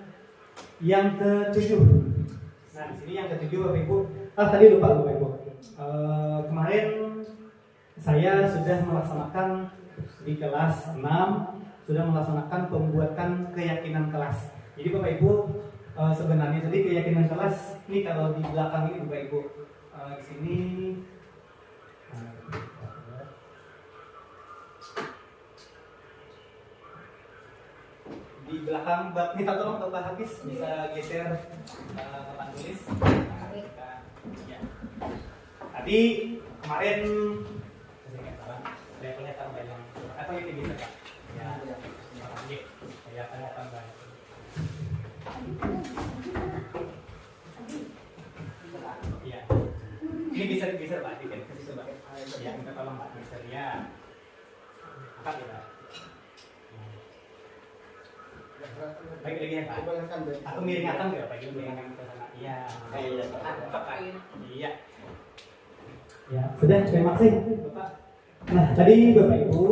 yang ketujuh. Nah di sini yang ketujuh Bapak Ibu. Tadi lupa Bapak Ibu. Kemarin saya sudah melaksanakan di kelas 6 sudah melaksanakan pembuatan keyakinan kelas. Jadi Bapak Ibu sebenarnya tadi keyakinan kelas ini kalau di belakang ini Bapak Ibu di sini di belakang minta tolong Bapak Hafiz bisa geser papan tulis. Ya. Tadi kemarin saya kelihatan banyak atau itu bisa Pak? Ya, saya kelihatan banyak. Ya, ini bisa Pak, bisa Pak. Ya, minta tolong Pak geser ya. Angkat ya Pak. Baik lagi ya Pak. Aku miringkan nggak Pak? Miringkan ke sana. Iya. Pak. Iya. Ya, sudah. Terima kasih Bapak. Nah, tadi Bapak Ibu,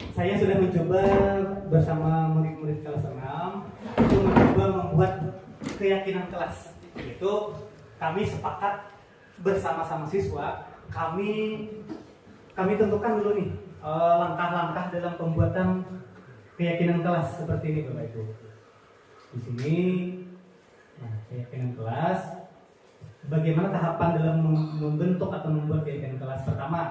saya sudah mencoba bersama murid-murid kelas 6 untuk mencoba membuat keyakinan kelas. Yaitu kami sepakat bersama-sama siswa, kami tentukan dulu nih langkah-langkah dalam pembuatan keyakinan kelas seperti ini Bapak Ibu. Di sini, nah, keyakinan kelas. bagaimana tahapan dalam membentuk atau membuat keyakinan kelas. Pertama,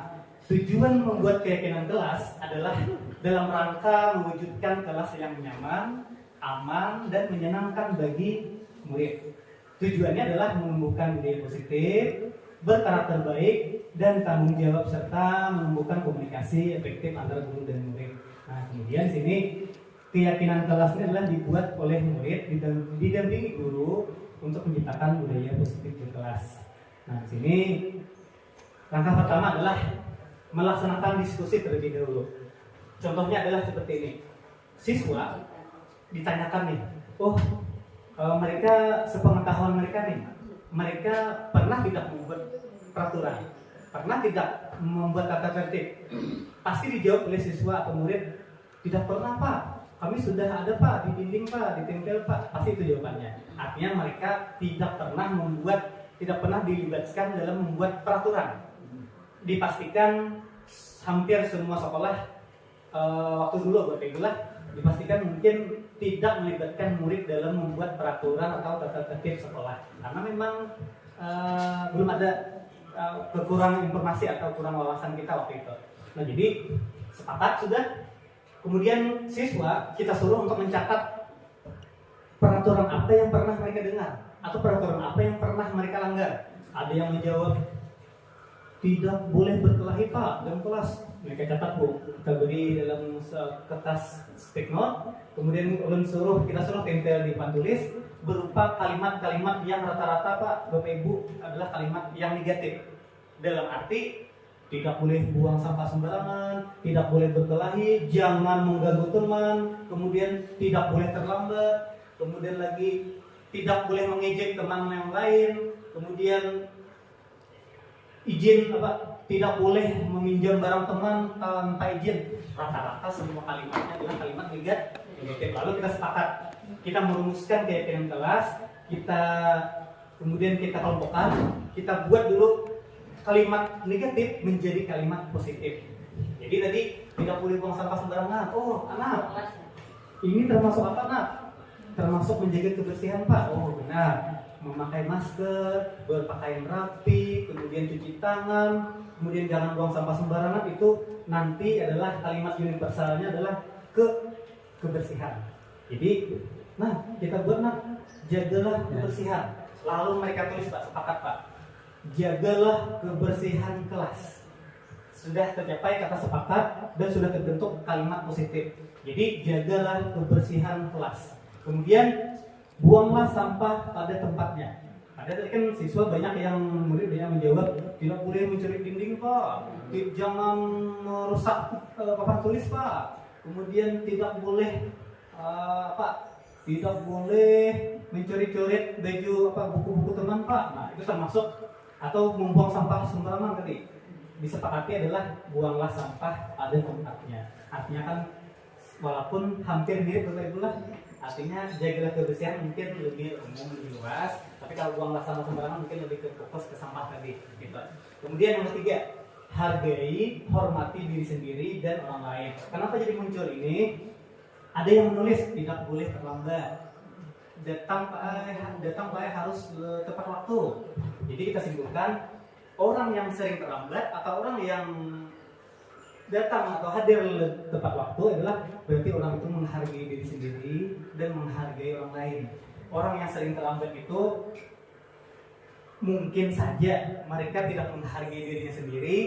tujuan membuat keyakinan kelas adalah dalam rangka mewujudkan kelas yang nyaman, aman, dan menyenangkan bagi murid. Tujuannya adalah menumbuhkan budaya positif, berkarakter baik, dan tanggung jawab serta menumbuhkan komunikasi efektif antara guru dan murid. Nah, kemudian sini keyakinan kelas ini adalah dibuat oleh murid didampingi guru untuk menciptakan budaya positif di kelas. Nah, di sini langkah pertama adalah melaksanakan diskusi terlebih dahulu. Contohnya adalah seperti ini. Siswa ditanyakan nih, mereka sepengetahuan mereka nih, mereka pernah tidak membuat peraturan, pernah tidak membuat tata tertib? Pasti dijawab oleh siswa atau murid, tidak pernah Pak, kami sudah ada Pak, di dinding Pak, ditempel Pak. Pasti itu jawabannya. Artinya mereka tidak pernah dilibatkan dalam membuat peraturan. Dipastikan hampir semua sekolah waktu dulu buat itulah dipastikan mungkin tidak melibatkan murid dalam membuat peraturan atau tata tertib sekolah, karena memang belum ada kekurangan informasi atau kurang wawasan kita waktu itu. Nah, jadi sepakat sudah. Kemudian siswa kita suruh untuk mencatat peraturan apa yang pernah mereka dengar atau peraturan apa yang pernah mereka langgar. Ada yang menjawab tidak boleh berkelahi Pak dalam kelas. Mereka catat Bu, kita beri dalam kertas stick note. Kemudian kita suruh tempel di papan tulis berupa kalimat-kalimat yang rata-rata Pak, Bapak Ibu adalah kalimat yang negatif. Dalam arti tidak boleh buang sampah sembarangan, tidak boleh berkelahi, jangan mengganggu teman, kemudian tidak boleh terlambat, kemudian lagi tidak boleh mengejek teman yang lain, kemudian tidak boleh meminjam barang teman tanpa izin. Rata-rata semua kalimatnya adalah kalimat negatif. Lalu kita sepakat, kita merumuskan keyakinan kelas, kemudian kita kelompokkan, kita buat dulu kalimat negatif menjadi kalimat positif. Jadi tadi tidak boleh buang sampah sembarangan. Oh anak, ini termasuk apa Nak? Termasuk menjaga kebersihan Pak. Oh benar. Memakai masker, berpakaian rapi, kemudian cuci tangan, kemudian jangan buang sampah sembarangan. Itu nanti adalah kalimat universalnya adalah kebersihan. Jadi, kita buat Nak, jagalah kebersihan. Lalu mereka tulis Pak, sepakat Pak, jagalah kebersihan kelas. Sudah tercapai kata sepakat dan sudah terbentuk kalimat positif. Jadi jagalah kebersihan kelas. Kemudian buanglah sampah pada tempatnya. Ada tadi kan siswa banyak yang murid yang menjawab tidak boleh mencuri dinding Pak, jangan merusak papan tulis Pak. Kemudian tidak boleh tidak boleh mencuri-curi baju buku-buku teman Pak. Nah itu termasuk, atau membuang sampah sembarangan tadi. Disepakati adalah buanglah sampah pada tempatnya. Artinya kan walaupun hampir mirip betul-betul, artinya jagalah kebersihan mungkin lebih umum, lebih luas. Tapi kalau buanglah sampah sembarangan mungkin lebih fokus ke sampah tadi. Gitu. Kemudian yang ketiga, hargai, hormati diri sendiri dan orang lain. Kenapa jadi muncul ini? Ada yang menulis tidak boleh terlambat. Datang Pak harus tepat waktu. Jadi kita simpulkan, orang yang sering terlambat atau orang yang datang atau hadir tepat waktu adalah berarti orang itu menghargai diri sendiri dan menghargai orang lain. Orang yang sering terlambat itu mungkin saja mereka tidak menghargai dirinya sendiri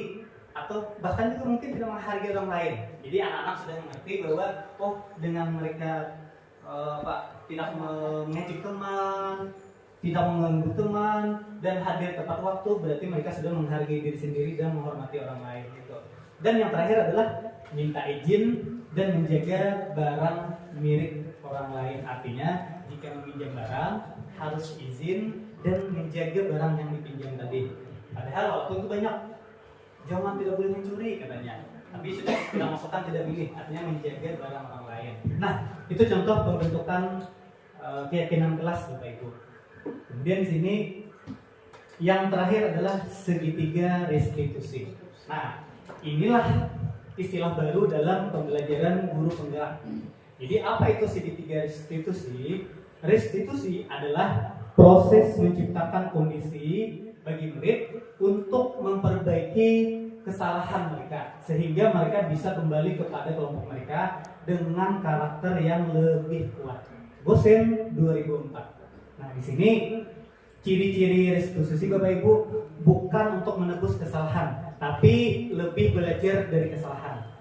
atau bahkan juga mungkin tidak menghargai orang lain. Jadi anak-anak sudah mengerti bahwa dengan mereka tidak mengejek teman, tidak mengganggu teman, dan hadir tepat waktu, berarti mereka sudah menghargai diri sendiri dan menghormati orang lain gitu. Dan yang terakhir adalah minta izin dan menjaga barang milik orang lain. Artinya jika meminjam barang harus izin dan menjaga barang yang dipinjam tadi. Padahal waktu itu banyak, jangan tidak boleh mencuri katanya. Tapi sudah kita masukkan tidak boleh, artinya menjaga barang orang lain. Nah, itu contoh pembentukan keyakinan kelas Bapak Ibu. Kemudian di sini yang terakhir adalah segitiga restitusi. Nah, inilah istilah baru dalam pembelajaran guru penggerak. Jadi apa itu segitiga restitusi? Restitusi adalah proses menciptakan kondisi bagi murid untuk memperbaiki kesalahan mereka sehingga mereka bisa kembali kepada kelompok mereka dengan karakter yang lebih kuat. Gosen 2004. Nah, di sini ciri-ciri restitusi Bapak Ibu bukan untuk menebus kesalahan, tapi lebih belajar dari kesalahan.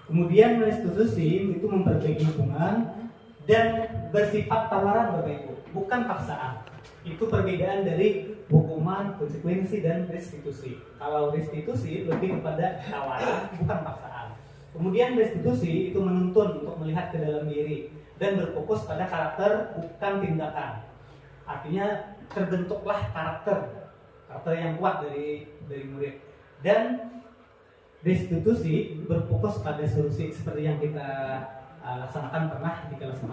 Kemudian restitusi itu memperbaiki hubungan dan bersifat tawaran Bapak Ibu, bukan paksaan. Itu perbedaan dari hukuman, konsekuensi, dan restitusi. Kalau restitusi lebih kepada tawaran, bukan paksaan. Kemudian restitusi itu menuntun untuk melihat ke dalam diri dan berfokus pada karakter, bukan tindakan. Artinya terbentuklah karakter yang kuat dari murid. Dan restitusi berfokus pada solusi seperti yang kita laksanakan pernah di kelas 6.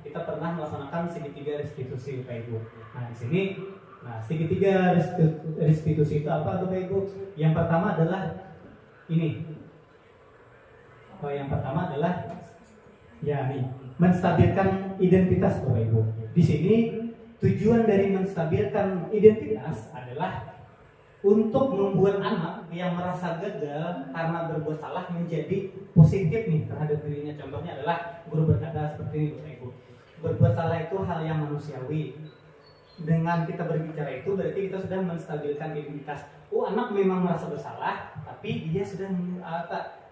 Kita pernah melaksanakan segitiga restitusi Bapak Ibu. Nah, di sini segitiga restitusi itu apa Bapak Ibu? Yang pertama adalah ini. Yang pertama adalah menstabilkan identitas Bapak Ibu. Di sini tujuan dari menstabilkan identitas adalah untuk membuat anak yang merasa gagal karena berbuat salah menjadi positif nih terhadap dirinya. Contohnya adalah guru berkata seperti ini Bapak Ibu. Berbuat salah itu hal yang manusiawi. Dengan kita berbicara itu berarti kita sudah menstabilkan identitas. Anak memang merasa bersalah, tapi dia sudah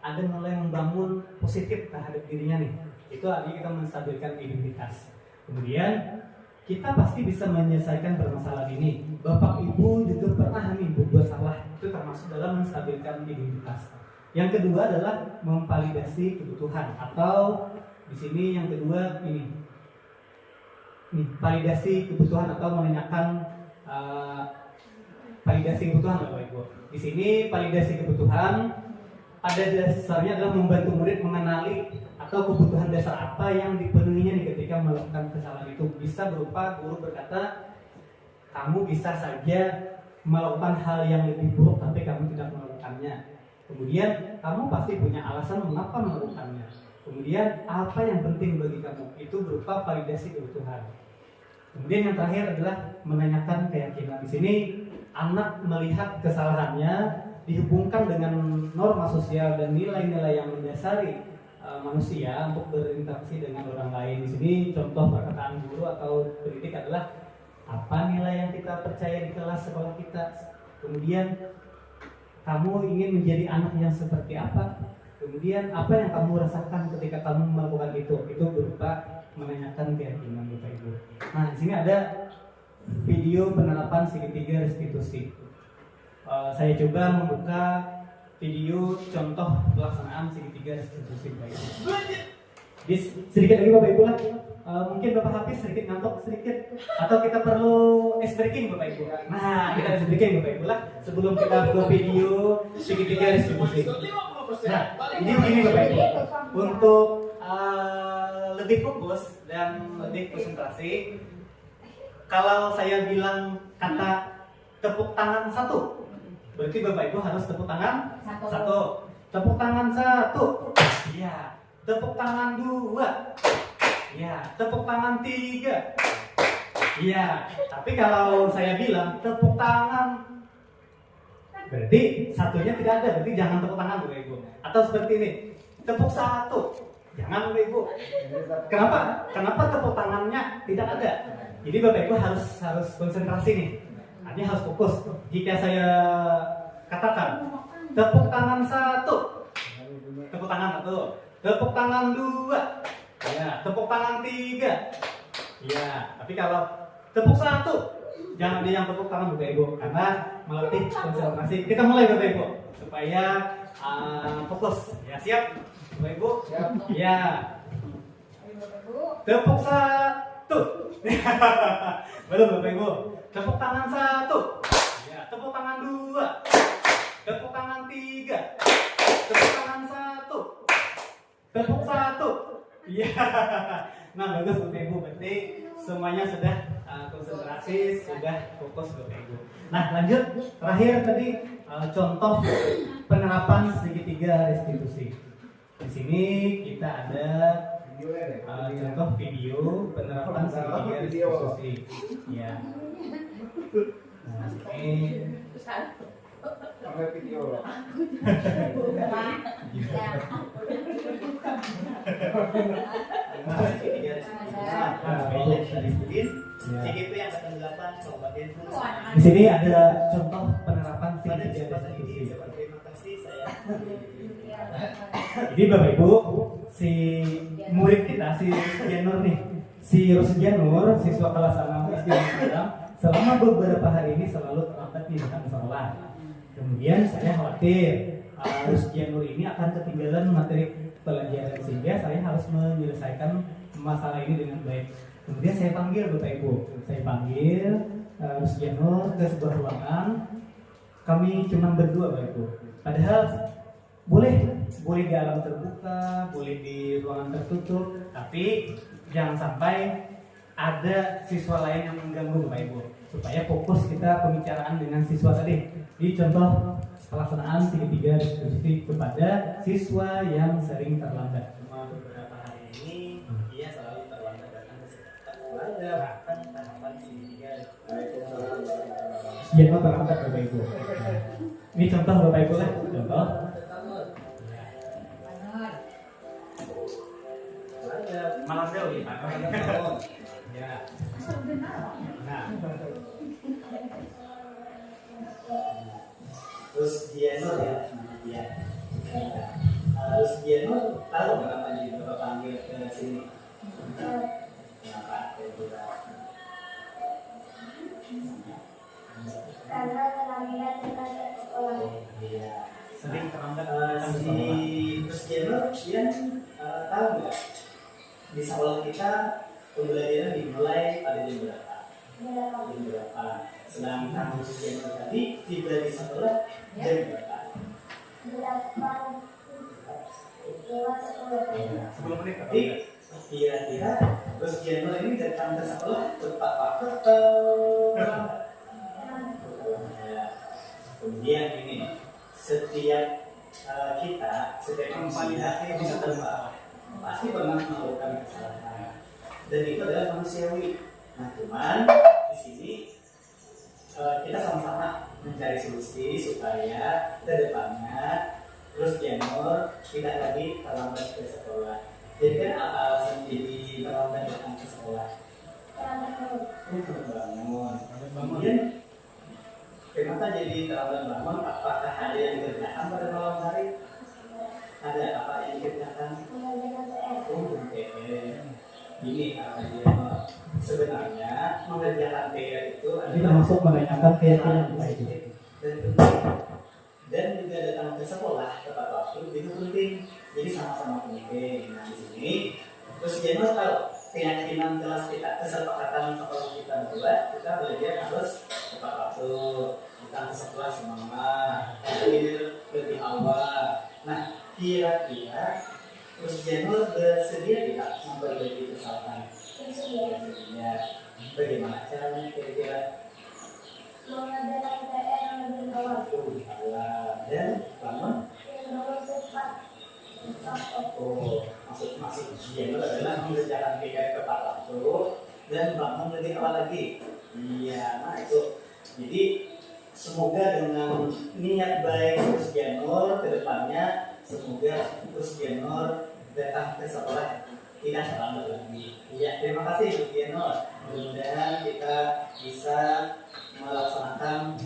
ada mulai membangun positif terhadap dirinya nih. Itu artinya kita menstabilkan identitas. Kemudian kita pasti bisa menyelesaikan permasalahan ini. Bapak Ibu juga pernah nih berbuat salah. Itu termasuk dalam menstabilkan identitas. Yang kedua adalah memvalidasi kebutuhan, atau di sini yang kedua ini. Validasi kebutuhan atau menanyakan validasi kebutuhan Bapak Ibu. Di sini validasi kebutuhan pada dasarnya adalah membantu murid mengenali atau kebutuhan dasar apa yang dipenuhinya nih ketika melakukan kesalahan itu. Bisa berupa guru berkata, kamu bisa saja melakukan hal yang lebih buruk tapi kamu tidak melakukannya. Kemudian kamu pasti punya alasan mengapa melakukannya. Kemudian apa yang penting bagi kamu, itu berupa validasi kebutuhan. Kemudian yang terakhir adalah menanyakan keyakinan. Di sini anak melihat kesalahannya dihubungkan dengan norma sosial dan nilai-nilai yang mendasari manusia untuk berinteraksi dengan orang lain. Di sini contoh perkataan guru atau pendidik adalah apa nilai yang kita percaya di kelas sekolah kita. Kemudian kamu ingin menjadi anak yang seperti apa? Kemudian apa yang kamu rasakan ketika kamu melakukan itu? Itu berupa menanyakan keyakinan Bapak Ibu. Nah, di sini ada video penerapan segitiga restitusi. Saya coba membuka video contoh pelaksanaan segitiga restitusi Bapak Ibu. Sedikit lagi Bapak Ibu lah. Mungkin Bapak Hafiz sedikit ngantuk sedikit, atau kita perlu ice breaking Bapak Ibu. Nah, kita ice breaking Bapak Ibu lah sebelum kita ke video segitiga restitusi. Nah, ini begini Bapak Ibu. Untuk lebih fokus dan lebih konsentrasi, kalau saya bilang kata tepuk tangan 1, berarti Bapak Ibu harus tepuk tangan 1. Tepuk tangan 1. Iya. Tepuk tangan 2. Iya. Tepuk tangan 3. Iya. Tapi kalau saya bilang tepuk tangan, berarti satunya tidak ada, berarti jangan tepuk tangan Bapak Ibu. Atau seperti ini, tepuk 1. Jangan Bapak Ibu. Kenapa? Kenapa tepuk tangannya tidak ada? Jadi Bapak Ibu harus konsentrasi nih. Artinya harus fokus. Jika saya katakan tepuk tangan 1, tepuk tangan 1, tepuk tangan 2, ya, tepuk tangan 3, ya. Tapi kalau tepuk 1, jangan ada yang tepuk tangan Bapak Ibu, karena melatih konsentrasi. Kita mulai Bapak Ibu supaya fokus. Ya, siap Bapak Ibu? Siap. Ya. Tepuk 1. Belum Bapak Ibu. Tepuk tangan 1. Ya, tepuk tangan 2. Tepuk tangan 3. Tepuk tangan 1. Tepuk 1. Iya. Nah, bagus Bapak Ibu. Berarti semuanya sudah konsentrasi, sudah fokus Bapak Ibu. Nah, lanjut. Terakhir tadi contoh penerapan segitiga restitusi. Di sini kita ada contoh video penerapan segitiga restitusi. Ya. Nah, ini di sini ada contoh penerapan segitiga restitusi. Jadi Bapak Ibu, si murid kita, si Janur nih, si Rusjanur, siswa kelas 6 SD Padang, selama beberapa hari ini selalu terlambat di datang sekolah. Kemudian saya khawatir Rusjanur ini akan ketinggalan materi pelajaran sehingga saya harus menyelesaikan masalah ini dengan baik. Kemudian saya panggil Bapak Ibu, saya panggil Rusjanur ke sebuah ruangan. Kami cuma berdua Bapak Ibu. Padahal boleh di alam terbuka, boleh di ruangan tertutup, tapi jangan sampai ada siswa lain yang mengganggu Bapak Ibu, supaya fokus kita pembicaraan dengan siswa tadi. Di contoh pelaksanaan segitiga restitusi kepada siswa yang sering terlambat. Cuma beberapa hari ini dia selalu terlambat datang ke sekolah. Bahkan tahapan segitiga. Dia terlambat Bapak Ibu. Ini contoh Bapak Ibu lah, contoh. Malah sekali Pak. Ya. Nah. Terus Janur ya. Terus Janur tahu kenapa jadi Bapak panggil ke sini? Kenapa? Karena terlambat datang ke sekolah. Iya. Sering terlambat Si Terus Janur dia tahu nggak? Di sekolah kita pembelajaran dimulai pada jam berapa? Jam berapa? Sedangkan Terus Janur tadi tiba di sekolah jam berapa? 10 menit. Jadi kira-kira Terus Janur ini datang ke sekolah tepat waktu atau kemudian ini setiap setiap memvalidasi bisa terbawa pasti pernah melakukan kesalahan dan itu adalah manusiawi. Nah cuman di sini kita sama-sama mencari solusi supaya ke depannya Terus Janur tidak lagi terlambat ke sekolah. Jadi kan apa alasan jadi terlambat datang ke sekolah? Untuk bangun. Kemudian kenapa jadi terlambat bangun? Apakah ada yang dikerjakan pada malam hari? Ada apa yang dikerjakan? Ini artinya sebenarnya mengerjakan PR itu Ini termasuk menanyakan keyakinan Bapak Ibu. dan juga datang ke sekolah tepat waktu itu penting. Jadi sama-sama penting. Nah di sini Terus Janur tahu keyakinan kelas kita, kesepakatan sekolah kita buat kita belajar harus tepat waktu, datang ke sekolah semangat, hadir lebih awal. Nah kira-kira Terus Janur bersedia tidak memperbaiki kesalahan? Bersedia. Bagaimana caranya kira-kira? Mengerjakan PR yang lebih awal. Dan bangun. Cepat. Maksud Janur adalah mengerjakan PR tepat waktu dan bangun lebih awal lagi. Iya, nah itu. Jadi semoga dengan niat baik Terus Janur ke depannya, semoga Terus Janur datang ke sekolah tidak terlambat lagi. Iya, terima kasih Terus Janur. Mudah-mudahan kita bisa melaksanakan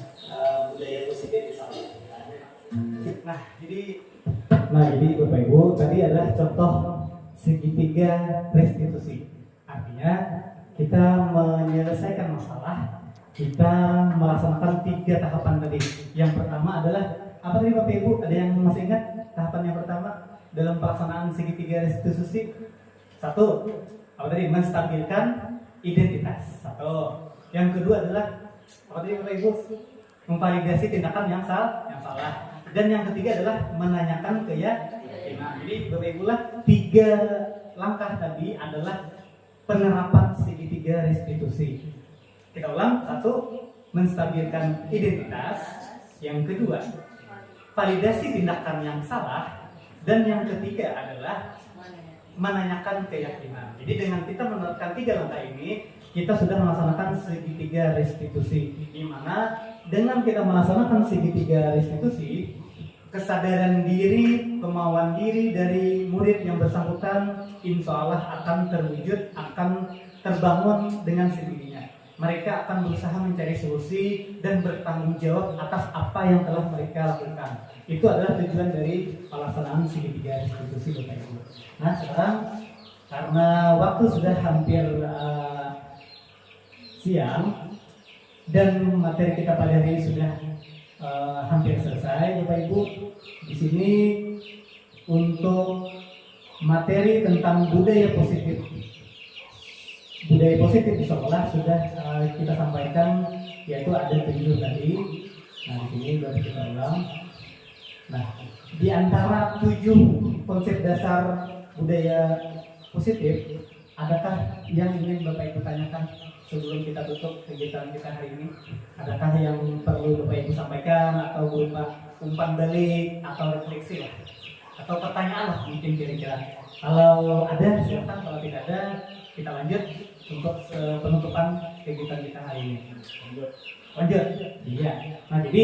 budaya positif di sekolah kita. Nah, jadi Bapak Ibu tadi adalah contoh segitiga restitusi. Artinya kita menyelesaikan masalah, kita melaksanakan 3 tahapan tadi. Yang pertama adalah apa tadi Bapak Ibu? Ada yang masih ingat tahapan yang pertama dalam pelaksanaan segitiga restitusi? 1. Apa tadi? Menstabilkan identitas. 1. Yang kedua adalah apa tadi Bapak Ibu? Memvalidasi tindakan yang salah. Dan yang ketiga adalah menanyakan keyakinan. Jadi Bapak Ibu lah 3 langkah tadi adalah penerapan segitiga restitusi. Kita ulang. 1. Menstabilkan identitas. Yang kedua, validasi tindakan yang salah. Dan yang ketiga adalah menanyakan keyakinan. Jadi dengan kita menerapkan 3 langkah ini, kita sudah melaksanakan segitiga restitusi. Di mana dengan kita melaksanakan segitiga restitusi, kesadaran diri, kemauan diri dari murid yang bersangkutan insya Allah akan terwujud, akan terbangun dengan sendirinya. Mereka akan berusaha mencari solusi dan bertanggung jawab atas apa yang telah mereka lakukan. Itu adalah tujuan dari pelaksanaan segitiga restitusi Bapak Ibu. Nah sekarang karena waktu sudah hampir siang dan materi kita pada hari ini sudah hampir selesai Bapak Ibu. Di sini untuk materi tentang budaya positif di sekolah sudah kita sampaikan, yaitu ada 7 tadi. Nah di sini baru kita ulang. Nah di antara 7 konsep dasar budaya positif, adakah yang ingin Bapak Ibu tanyakan sebelum kita tutup kegiatan kita hari ini? Adakah yang perlu Bapak Ibu sampaikan atau berupa umpan balik atau refleksi lah, atau pertanyaan lah mungkin kira-kira? Kalau ada silakan, kalau tidak ada kita lanjut untuk penutupan kegiatan kita hari ini. Lanjut. Iya. Nah jadi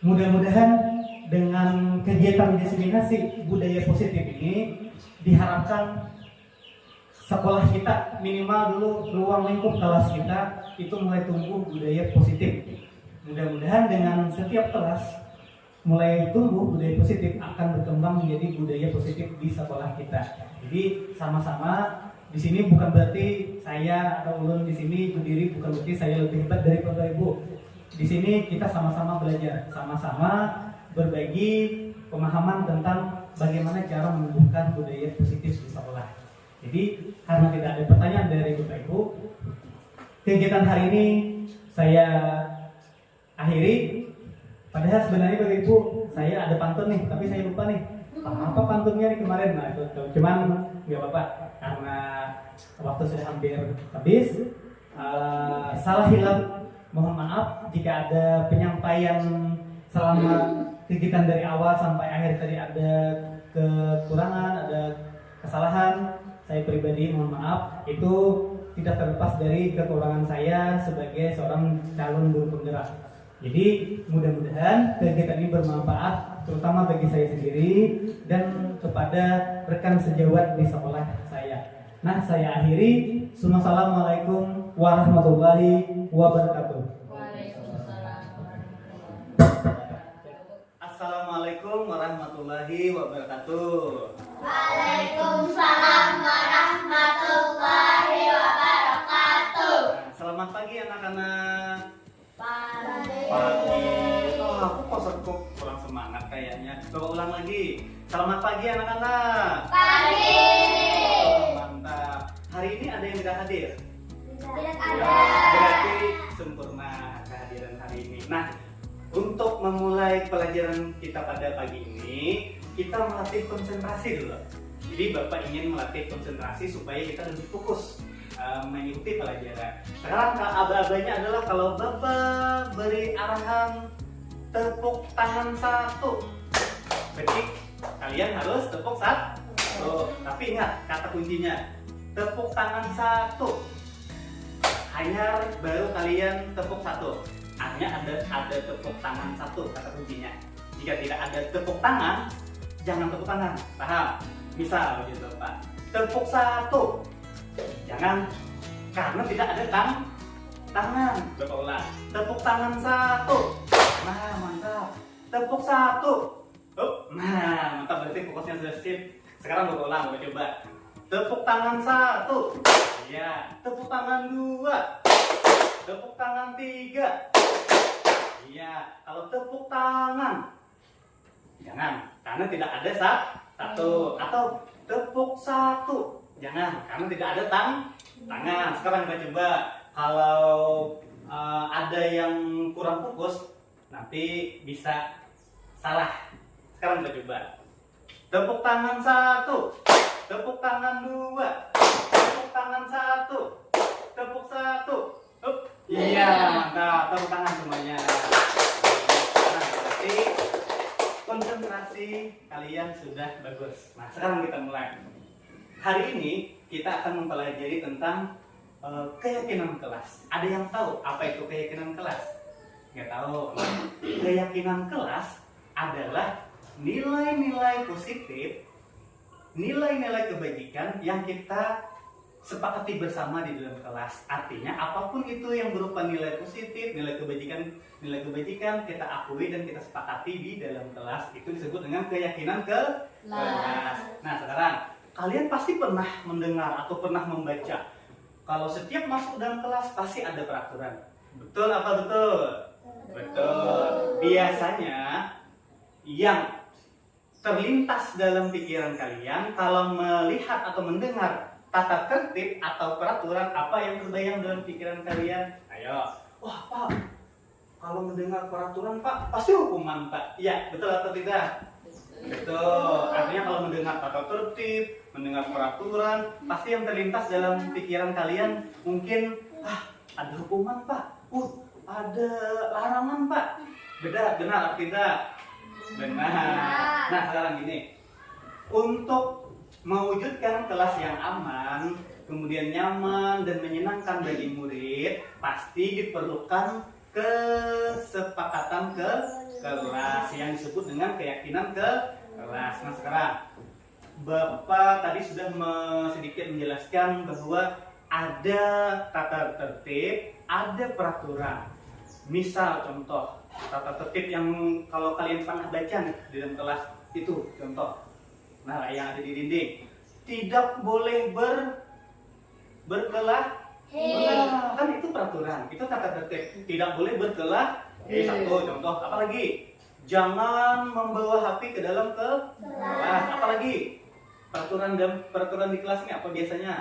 mudah-mudahan dengan kegiatan diseminasi budaya positif ini diharapkan sekolah kita minimal dulu ruang lingkup kelas kita itu mulai tumbuh budaya positif. Mudah-mudahan dengan setiap kelas mulai tumbuh budaya positif akan berkembang menjadi budaya positif di sekolah kita. Jadi sama-sama di sini bukan berarti saya atau ulun di sini berdiri bukan berarti saya lebih hebat dari Bapak Ibu. Di sini kita sama-sama belajar, sama-sama berbagi pemahaman tentang bagaimana cara menumbuhkan budaya positif di sekolah. Jadi karena tidak ada pertanyaan dari Bapak Ibu, kegiatan hari ini saya akhiri. Padahal sebenarnya Bapak Ibu saya ada pantun nih, tapi saya lupa nih apa pantunnya nih kemarin. Nah itu cuman nggak apa-apa karena waktu sudah hampir habis. Salah hilaf mohon maaf jika ada penyampaian selama kegiatan dari awal sampai akhir tadi ada kekurangan, ada kesalahan. Saya pribadi mohon maaf, itu tidak terlepas dari kekurangan saya sebagai seorang calon guru penggerak. Jadi mudah-mudahan kegiatan ini bermanfaat terutama bagi saya sendiri dan kepada rekan sejawat di sekolah saya. Nah saya akhiri. Assalamualaikum warahmatullahi wabarakatuh. Assalamualaikum warahmatullahi wabarakatuh. Waalaikumsalam warahmatullahi wabarakatuh. Selamat pagi anak-anak. Pagi. Oh, aku kok kurang semangat kayaknya. Coba ulang lagi. Selamat pagi anak-anak. Pagi. Oh, mantap. Hari ini ada yang tidak hadir? Tidak Ya, ada. berarti sempurna kehadiran hari ini. Nah, untuk memulai pelajaran kita pada pagi ini, kita melatih konsentrasi dulu. Jadi Bapak ingin melatih konsentrasi supaya kita lebih fokus mengikuti pelajaran. Sekarang aba-abanya adalah kalau Bapak beri arahan tepuk tangan 1, berarti kalian harus tepuk 1. Tapi ingat kata kuncinya, tepuk tangan 1. Hanya baru kalian tepuk 1. Artinya ada tepuk tangan 1 kata kuncinya. Jika tidak ada tepuk tangan, jangan tepuk tangan. Paham? Misal begitu Pak. Tepuk 1. Jangan, karena tidak ada tangan. Bapak ulang. Tepuk tangan 1. Nah, mantap. Tepuk 1. Nah, mantap, berarti fokusnya sudah sip. Sekarang Bapak ulang, Bapak coba. Tepuk tangan 1. Ya, tepuk tangan 2. Tepuk tangan 3. Iya, kalau tepuk tangan jangan, karena tidak ada 1. Atau tepuk 1. Jangan, karena tidak ada tangan. Sekarang kita coba. Kalau ada yang kurang fokus, nanti bisa salah. Sekarang kita coba. Tepuk tangan 1. Tepuk tangan 2. Tepuk tangan 1. Tepuk 1. Iya, mantap. Tepuk tangan semuanya. Nah, berarti konsentrasi kalian sudah bagus. Nah, sekarang kita mulai. Hari ini kita akan mempelajari tentang keyakinan kelas. Ada yang tahu apa itu keyakinan kelas? Nggak tahu. Keyakinan kelas adalah nilai-nilai positif, nilai-nilai kebajikan yang kita sepakati bersama di dalam kelas. Artinya apapun itu yang berupa nilai positif, nilai kebajikan kita akui dan kita sepakati di dalam kelas, itu disebut dengan keyakinan kelas. Nah, sekarang kalian pasti pernah mendengar atau pernah membaca kalau setiap masuk dalam kelas pasti ada peraturan. Betul apa betul? Betul. Biasanya yang terlintas dalam pikiran kalian kalau melihat atau mendengar tata tertib atau peraturan, apa yang terbayang dalam pikiran kalian? Ayo. Wah, Pak, kalau mendengar peraturan, Pak, pasti hukuman, Pak. Iya, betul atau tidak? Betul. Artinya kalau mendengar tata tertib, mendengar peraturan, pasti yang terlintas dalam pikiran kalian mungkin, ada hukuman, Pak. Ada larangan, Pak. Benar atau tidak? Benar. Nah, sekarang gini. Untuk mewujudkan kelas yang aman, kemudian nyaman dan menyenangkan bagi murid, pasti diperlukan kesepakatan kelas yang disebut dengan keyakinan kelas. Nah, sekarang Bapak tadi sudah sedikit menjelaskan bahwa ada tata tertib, ada peraturan. Misal contoh tata tertib yang kalau kalian pernah baca di dalam kelas itu contoh. Nah, yang ada di dinding, tidak boleh berkelahi. Kan itu peraturan, itu tata tertib. Tidak boleh berkelahi. Satu contoh. Apalagi jangan membawa HP ke dalam kelas. Apalagi peraturan di kelas ini apa biasanya?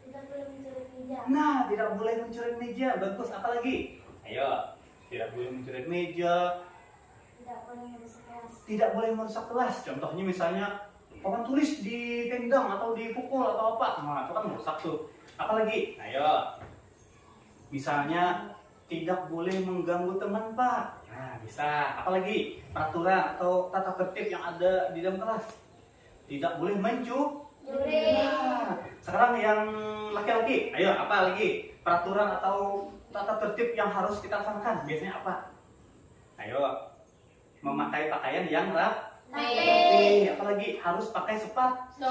Tidak boleh mencuri meja. Nah, tidak boleh mencuri meja. Bagus. Apalagi? Ayo, tidak boleh mencuri meja. Tidak boleh merusak kelas. Tidak boleh merusak kelas. Contohnya misalnya papan tulis ditendang atau dipukul atau apa, nah itu kan merusak tuh. Apalagi, ayo, misalnya tidak boleh mengganggu teman, Pak. Nah, bisa. Apalagi peraturan atau tata tertib yang ada di dalam kelas. Tidak boleh mencuri. Nah, sekarang yang laki-laki, ayo apa lagi? Peraturan atau tata tertib yang harus kita laksanakan biasanya apa? Ayo, memakai pakaian yang rapi, apalagi harus pakai sepatu.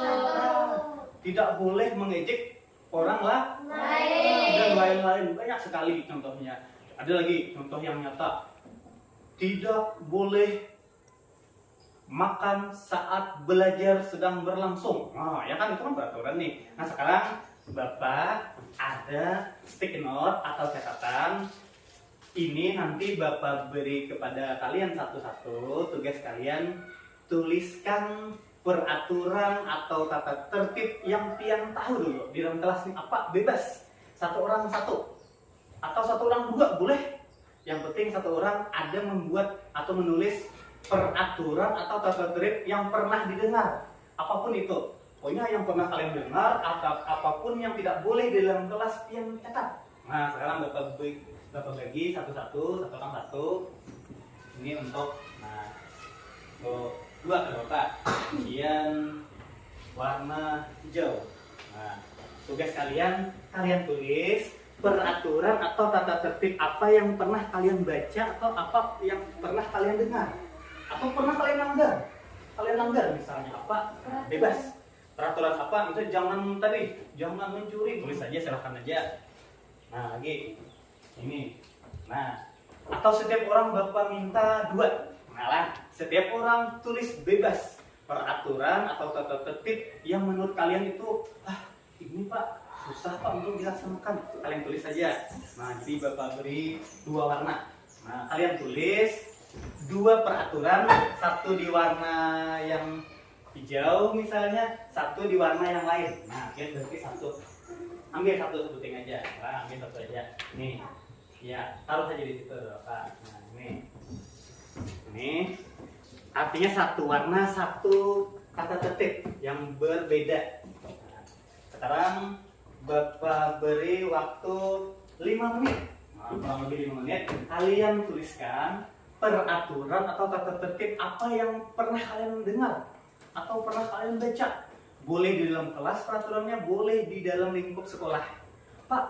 Tidak boleh mengejek orang lain dan lain-lain, banyak sekali contohnya. Ada lagi contoh yang nyata, tidak boleh makan saat belajar sedang berlangsung. Nah, ya kan itu kan peraturan nih. Nah, sekarang Bapak ada stick note atau catatan. Ini nanti Bapak beri kepada kalian satu-satu. Tugas kalian tuliskan peraturan atau tata tertib yang pian tahu dulu di dalam kelas ini apa, bebas. Satu orang satu atau satu orang dua boleh. Yang penting satu orang ada membuat atau menulis peraturan atau tata tertib yang pernah didengar, apapun itu. Pokoknya yang pernah kalian dengar atau apapun yang tidak boleh di dalam kelas pian catat. Nah, sekarang Bapak bagi satu-satu, satu orang satu. Ini untuk dua ke Bapak. Kemudian warna hijau. Nah, tugas kalian tulis peraturan atau tata tertib apa yang pernah kalian baca atau apa yang pernah kalian dengar atau pernah kalian langgar misalnya apa, bebas. Peraturan apa itu jangan mencuri, tulis aja, silahkan aja. Nah, lagi ini, nah, atau setiap orang Bapak minta dua, nah, setiap orang tulis bebas peraturan atau tata tertib yang menurut kalian itu ini Pak susah Pak untuk dilaksanakan, kalian tulis saja. Nah, jadi Bapak beri dua warna. Nah, kalian tulis dua peraturan, satu di warna yang hijau misalnya, satu di warna yang lain. Nah, kalian berarti satu. Ambil satu sebuting aja. Nah, ambil satu aja. Nih. Ya, taruh saja di situ, Bapak. Nah, ini artinya satu warna, satu tata tertib yang berbeda. Nah, sekarang Bapak beri waktu 5 menit. Nah, kurang lebih 5 menit. Kalian tuliskan peraturan atau tata tertib apa yang pernah kalian dengar atau pernah kalian baca, boleh di dalam kelas peraturannya, boleh di dalam lingkup sekolah. Pak,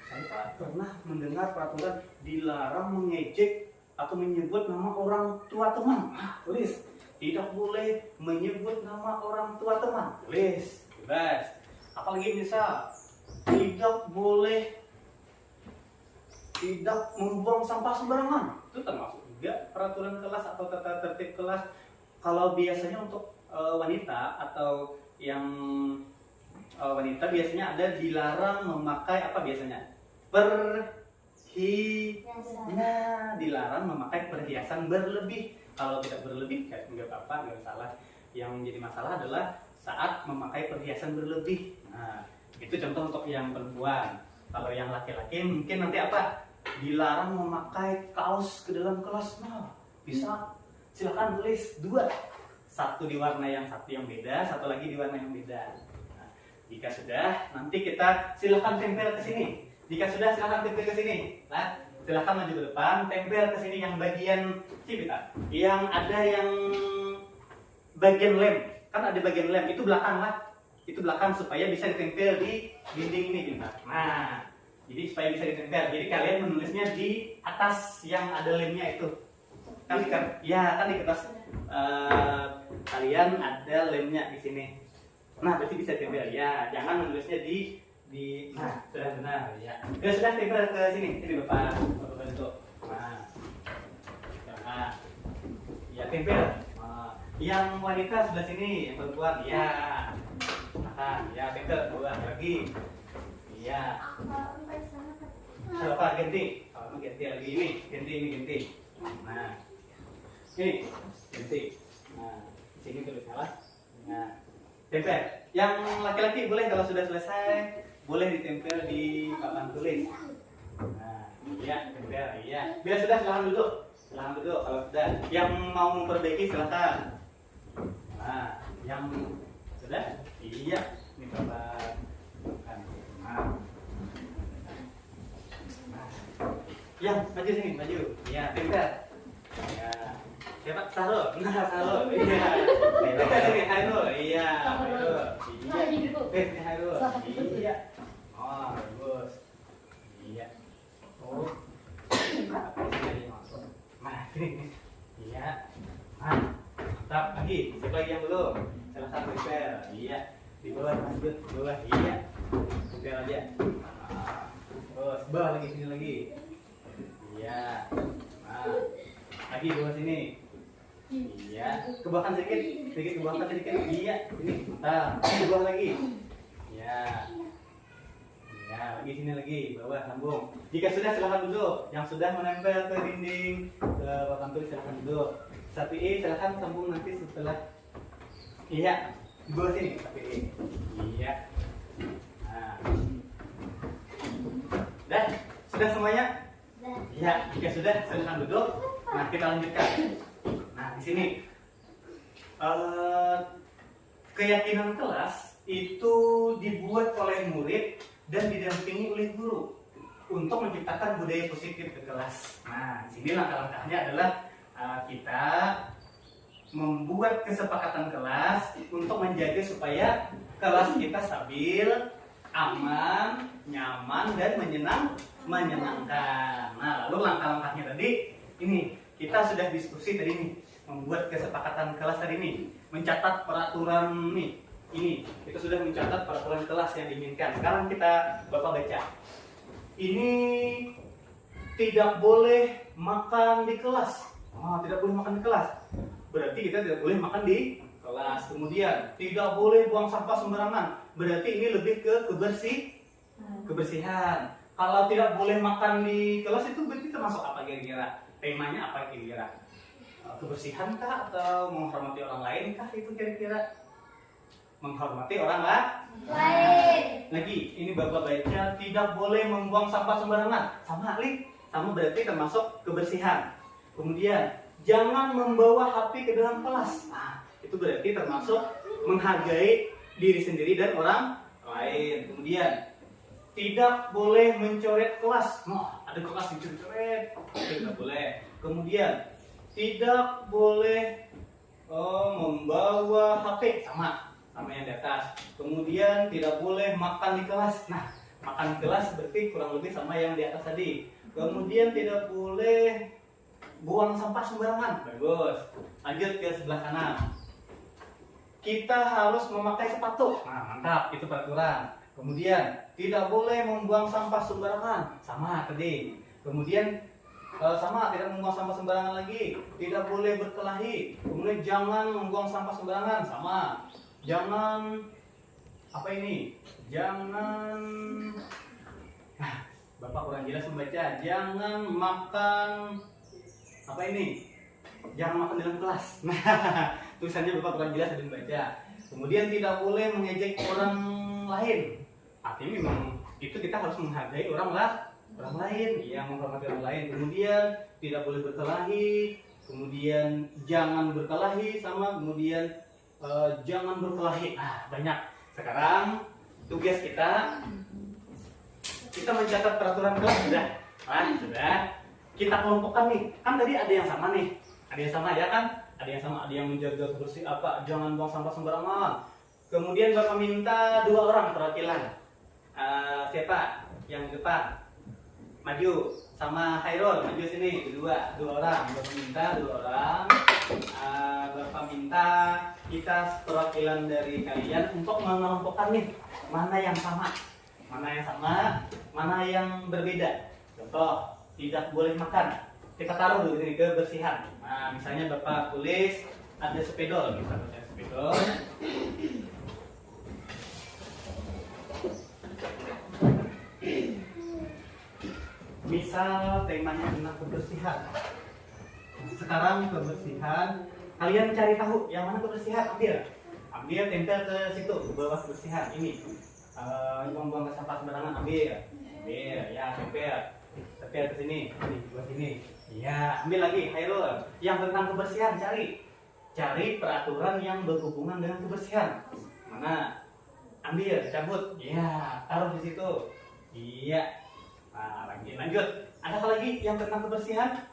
saya pernah mendengar peraturan dilarang mengejek atau menyebut nama orang tua teman. Nah, tulis tidak boleh menyebut nama orang tua teman. Tulis, bebas. Apalagi misal tidak boleh tidak membuang sampah sembarangan. Itu termasuk juga peraturan kelas atau tata tertib kelas. Kalau biasanya untuk wanita atau yang wanita biasanya ada dilarang memakai apa biasanya? Dilarang memakai perhiasan berlebih. Kalau tidak berlebih, nggak apa-apa, nggak salah. Yang menjadi masalah adalah saat memakai perhiasan berlebih. Nah, itu contoh untuk yang perempuan. Kalau yang laki-laki mungkin nanti apa? Dilarang memakai kaos ke dalam kelas. Nah, bisa silakan tulis 2. Satu di warna yang satu yang beda, satu lagi di warna yang beda. Nah, jika sudah, nanti kita silakan tempel ke sini. Jika sudah, silakan tempel ke sini. Nah, silakan maju ke depan, tempel ke sini yang bagian cipita. Yang ada yang bagian lem. Kan ada bagian lem, itu belakang lah. Itu belakang supaya bisa ditempel di dinding ini, Bintang. Nah, jadi supaya bisa ditempel. Jadi kalian menulisnya di atas yang ada lemnya itu. Kan di kertas kalian ada lemnya di sini. Nah, berarti bisa tempel. Ya, jangan menulisnya di nah, sudah benar ya. Ya sudah tempel ke sini. Sini Bapak bantu. Nah, ya tempel. Yang wanita sebelah sini, yang perempuan. Ya. Nah, ya tempel 2 lagi. Iya. Apa ganti? Kalau ganti lagi ini, ganti. Nah, ini ganti. Nah, sini tulis salah. Nah, tempel. Yang laki-laki boleh kalau sudah selesai, boleh ditempel di papan tulis. Nah, iya, tempel. Iya. Bila sudah silahkan duduk. Silahkan duduk kalau sudah. Yang mau memperbaiki silakan. Nah, yang sudah? Iya. Ini Bapak. Ya, maju sini, maju. Ya, tempel. Ya. Siapa? Sarul. Nah, Sarul. Iya. Tempel sini, Hairul. Iya. Hairul. Iya. Sini Hairul. Iya. Oh, bagus. Iya. Oh. Nah, sini. Iya. Nah, mantap. Lagi. Siapa lagi yang belum? Salah satu tempel. Iya. Di bawah, lanjut. Di bawah. Iya. Tempel aja. Terus, bawah lagi, sini lagi. Iya. Nah, lagi bawah sini. Iya. Ke bawah sedikit ke bawah sedikit. Iya. Ini. Nah, ke bawah lagi. Iya. Iya, lagi sini lagi, bawah sambung. Jika sudah silahkan duduk. Yang sudah menempel ke dinding, ke papan tulis silahkan duduk. Sapi silahkan sambung nanti setelah. Iya. Di bawah sini sapi. Iya. Nah. Dah, sudah semuanya? Ya, jika sudah, silakan duduk. Nah, kita lanjutkan. Nah, di sini keyakinan kelas itu dibuat oleh murid dan didampingi oleh guru untuk menciptakan budaya positif ke kelas. Nah, di sini langkah-langkahnya adalah kita membuat kesepakatan kelas untuk menjaga supaya kelas kita stabil, aman, nyaman, dan menyenangkan. Nah, lalu langkah-langkahnya tadi ini kita sudah diskusi tadi ini, membuat kesepakatan kelas tadi ini, mencatat peraturan ini kita sudah mencatat peraturan kelas yang diinginkan. Sekarang kita Bapak baca. Ini tidak boleh makan di kelas. Tidak boleh makan di kelas. Berarti kita tidak boleh makan di kelas. Kemudian tidak boleh buang sampah sembarangan. Berarti ini lebih ke kebersihan. Kalau tidak boleh makan di kelas itu berarti termasuk apa kira-kira? Temanya apa kira-kira? Kebersihan kah atau menghormati orang lain kah itu kira-kira? Menghormati orang lain. Lagi, ini Bapak baca tidak boleh membuang sampah sembarangan. Sama berarti termasuk kebersihan. Kemudian jangan membawa HP ke dalam kelas. Nah, itu berarti termasuk menghargai diri sendiri dan orang lain. Kemudian tidak boleh mencoret kelas. Ada kelas dicoret, tidak boleh. Kemudian tidak boleh membawa HP, sama sama yang di atas. Kemudian tidak boleh makan di kelas. Nah, makan di kelas berarti kurang lebih sama yang di atas tadi. Kemudian tidak boleh buang sampah sembarangan. Bagus. Lanjut ke sebelah kanan. Kita harus memakai sepatu. Nah, mantap, itu peraturan. Kemudian tidak boleh membuang sampah sembarangan. Sama tadi. Kemudian sama, tidak membuang sampah sembarangan lagi. Tidak boleh berkelahi. Kemudian jangan membuang sampah sembarangan. Sama. Jangan apa ini? Jangan Bapak kurang jelas membaca. Jangan makan apa ini? Jangan makan dalam kelas. Nah, tulisannya Bapak kurang jelas dan baca. Kemudian tidak boleh mengejek orang lain. Artinya memang itu kita harus menghargai orang lain, yang menghormati orang lain. Kemudian tidak boleh berkelahi. Kemudian jangan berkelahi sama. Kemudian jangan berkelahi. Nah, banyak. Sekarang tugas kita mencatat peraturan kelas sudah. Nah, sudah. Kita kelompokkan nih. Kan tadi ada yang sama nih. Ada yang sama ya kan? Ada yang sama, ada yang menjaga kebersihan jangan buang sampah sembarangan. Kemudian Bapak minta 2 orang perwakilan. Siapa? Yang depan. Maju sama Hairul, maju sini. Dua orang. Bapak minta 2 orang. Bapak minta kita perwakilan dari kalian untuk mengelompokkan nih mana yang sama, mana yang berbeda. Contoh, tidak boleh makan. Kita taruh dulu sini kebersihan. Nah, misalnya Bapak tulis ada sepedol, misalnya ada sepedol. Misal temanya tentang kebersihan. Sekarang kebersihan, kalian cari tahu yang mana kebersihan, ambil tempel ke situ, ke bawah kebersihan ini. Buang-buang sampah sembarangan, ambil ya, tempel ke sini, buat sini. Ya, ambil lagi, Hairul. Yang tentang kebersihan cari peraturan yang berhubungan dengan kebersihan. Mana? Ambil, cabut. Ya, taruh di situ. Iya. Nah, lagi lanjut. Ada lagi yang tentang kebersihan?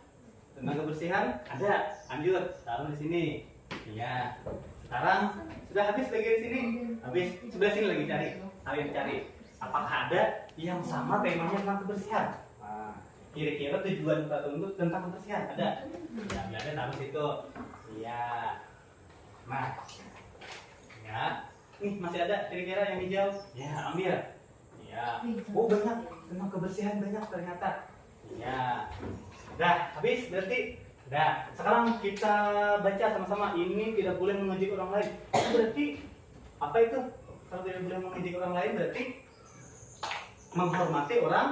Tentang kebersihan ada. Lanjut, taruh di sini. Iya. Sekarang sudah habis lagi di sini. Habis. Sebelah sini lagi cari. Kalian cari. Apakah ada yang sama temanya tentang kebersihan? Nah, kira-kira tujuan tertentu tentang kebersihan ada? Ya, ada taruh situ. Iya. Nah. Ya. Nih masih ada kira-kira yang hijau? Ya, ambil. Ya. Oh, banyak tentang kebersihan banyak ternyata. Ya. Udah habis berarti. Udah. Sekarang kita baca sama-sama. Ini tidak boleh mengejek orang lain. Berarti apa itu? Kalau tidak boleh mengejek orang lain berarti menghormati orang.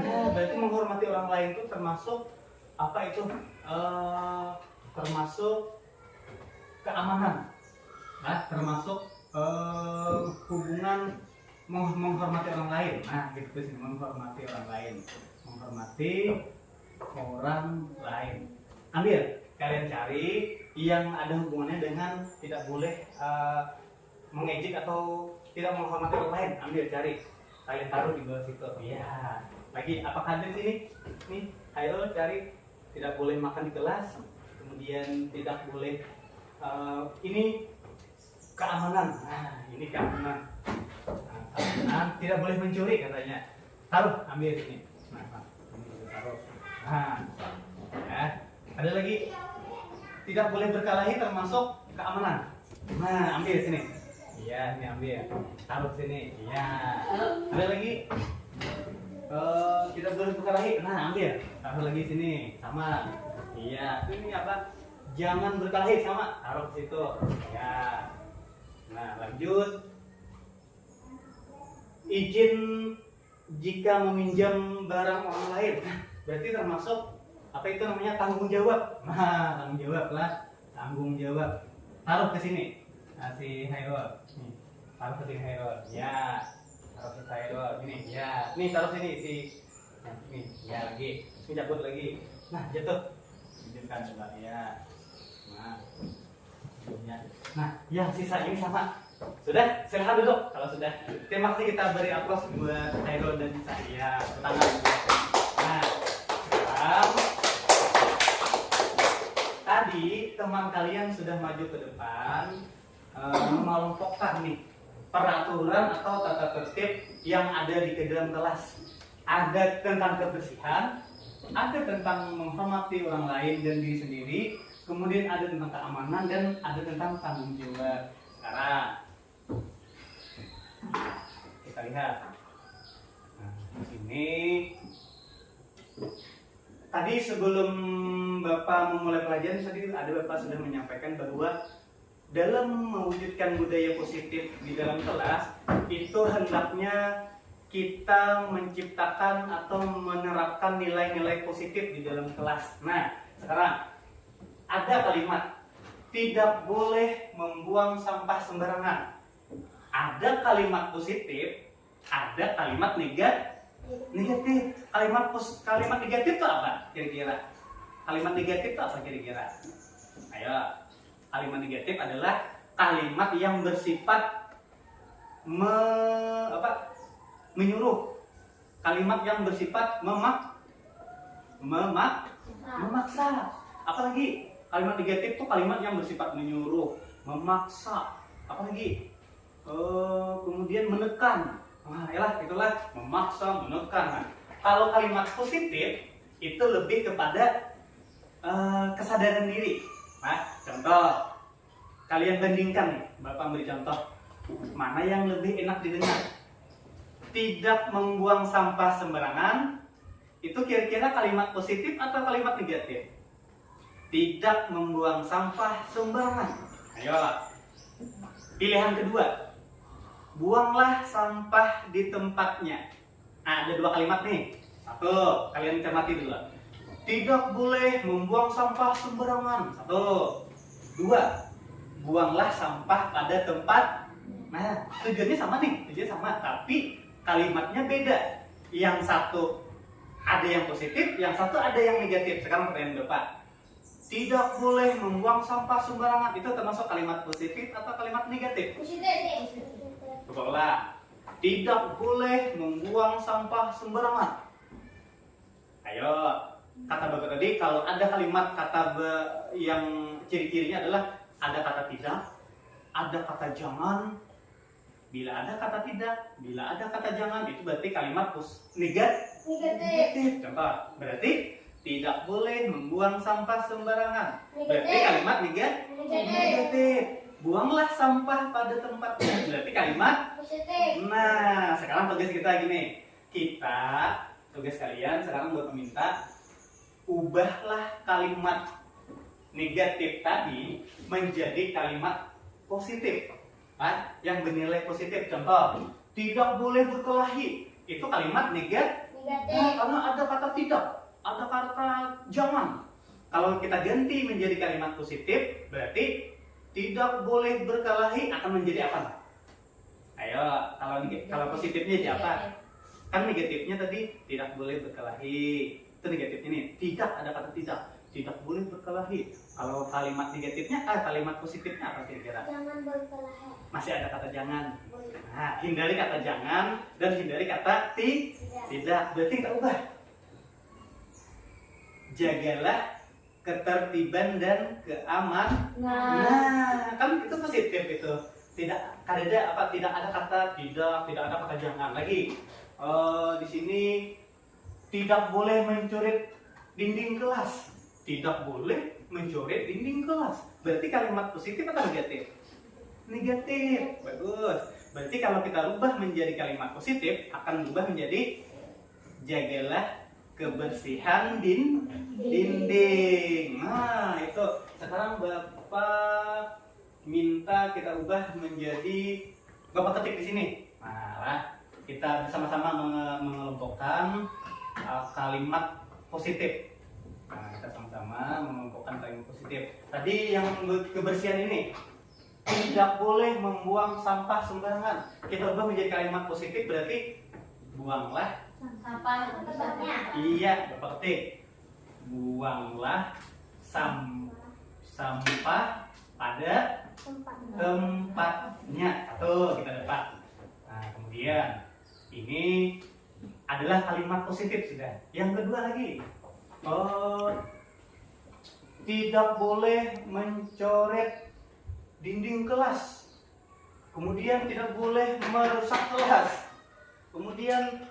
Ya, berarti menghormati orang lain itu termasuk apa itu? Termasuk keamanan. Nah, termasuk hubungan menghormati orang lain. Nah, gitu sih, menghormati orang lain. Menghormati orang lain. Ambil, kalian cari yang ada hubungannya dengan tidak boleh mengejek atau tidak menghormati orang lain. Ambil, cari. Kalian taruh di bawah situ. Ya. Lagi, apakah ada di sini? Nih, ayo cari. Tidak boleh makan di kelas. Kemudian tidak boleh ini keamanan. Nah, ini keamanan. Nah, tidak boleh mencuri katanya. Taruh, ambil sini. Nah, taruh. Nah, ya. Ada lagi. Tidak boleh berkelahi termasuk keamanan. Nah, ambil sini. Iya, ini ambil. Taruh sini. Iya. Ada lagi. Tidak boleh berkelahi. Nah, ambil. Taruh lagi sini. Sama. Iya. Ini apa? Jangan berkelahi sama. Taruh situ. Ya. Nah, lanjut. Izin jika meminjam barang orang lain. Berarti termasuk apa itu namanya tanggung jawab. Nah, tanggung jawab lah. Tanggung jawab. Taruh ke sini. Nah, si Hairul. Nih, taruh ke sini Hairul. Ya. Taruh ke Hairul. Ini. Ya. Nih taruh sini si. Nah, ini. Ya lagi. Ini cabut lagi. Nah, jatuh. Hidupkan coba ya. Nah, yang sisa ini sama. Sudah, silahkan duduk kalau sudah. Terima kasih, kita beri aplaus buat Hairul dan saya. Tangan. Nah, sekarang tadi teman kalian sudah maju ke depan mengelompokkan nih peraturan atau tata tertib yang ada di dalam kelas. Ada tentang kebersihan, ada tentang menghormati orang lain dan diri sendiri, kemudian ada tentang keamanan dan ada tentang tanggung jawab. Sekarang kita lihat. Nah, di sini tadi sebelum Bapak memulai pelajaran tadi ada Bapak sudah menyampaikan bahwa dalam mewujudkan budaya positif di dalam kelas itu hendaknya kita menciptakan atau menerapkan nilai-nilai positif di dalam kelas. Nah, sekarang ada kalimat tidak boleh membuang sampah sembarangan. Ada kalimat positif, ada kalimat negatif. Kalimat negatif itu apa kira-kira? Kalimat negatif itu apa kira-kira? Ayo, kalimat negatif adalah kalimat yang bersifat menyuruh. Kalimat yang bersifat memaksa. Apalagi kalimat negatif itu kalimat yang bersifat menyuruh, memaksa. Apalagi kemudian menekan. Nah, itulah memaksa, menekan. Nah, kalau kalimat positif itu lebih kepada kesadaran diri. Nah, contoh, kalian bandingkan nih, Bapak beri contoh. Mana yang lebih enak didengar? Tidak membuang sampah sembarangan, itu kira-kira kalimat positif atau kalimat negatif? Tidak membuang sampah sembarangan. Ayo, pilihan kedua, buanglah sampah di tempatnya. Nah, ada dua kalimat nih. Satu, kalian cermati dulu. Tidak boleh membuang sampah sembarangan. Satu. Dua, buanglah sampah pada tempat. Nah, tujuannya sama nih, tapi kalimatnya beda. Yang satu ada yang positif, yang satu ada yang negatif. Sekarang pertanyaan Bapak, tidak boleh membuang sampah sembarangan, itu termasuk kalimat positif atau kalimat negatif? Positif. Coba, tidak boleh membuang sampah sembarangan. Ayo, kata Bapak tadi, kalau ada kalimat yang ciri-cirinya adalah ada kata tidak, ada kata jangan. Bila ada kata tidak, bila ada kata jangan, itu berarti kalimat negatif. Contoh, berarti tidak boleh membuang sampah sembarangan. Berarti kalimat negatif. Buanglah sampah pada tempatnya. Berarti kalimat Positif. Nah, sekarang tugas kita gini. Tugas kalian sekarang buat meminta, ubahlah kalimat negatif tadi menjadi kalimat positif. Yang bernilai positif. Contoh, tidak boleh berkelahi. Itu kalimat negatif. Karena ada kata tidak, ada kata jangan. Kalau kita ganti menjadi kalimat positif, berarti tidak boleh berkelahi akan menjadi apa? Ayo, kalau positifnya jadi apa? Kan negatifnya tadi tidak boleh berkelahi. Itu negatifnya nih. Tidak, ada kata tidak boleh berkelahi. Kalau kalimat negatifnya, kalimat positifnya apa kira-kira? Jangan berkelahi. Masih ada kata jangan. Nah, hindari kata jangan dan hindari kata tidak. Berarti kita ubah. Jagalah ketertiban dan keamanan. Nah, kan itu positif itu. Tidak ada kata tidak ada kata jangan lagi. Di sini tidak boleh mencoret dinding kelas. Tidak boleh mencoret dinding kelas. Berarti kalimat positif atau negatif? Negatif. Bagus. Berarti kalau kita rubah menjadi kalimat positif, akan berubah menjadi jagalah kebersihan dinding. Nah, itu sekarang Bapak minta kita ubah menjadi, Bapak ketik di sini. Nah, kita bersama-sama mengelompokkan kalimat positif. Nah, kita sama-sama mengelompokkan kalimat positif. Tadi yang kebersihan ini, tidak boleh membuang sampah sembarangan. Kita ubah menjadi kalimat positif, berarti buanglah Sampah di tempatnya. Iya, Bapak ketik. Buanglah sampah pada tempatnya. Satu, kita dapat. Nah, kemudian ini adalah kalimat positif sudah. Yang kedua lagi, tidak boleh mencoret dinding kelas. Kemudian tidak boleh merusak kelas. Kemudian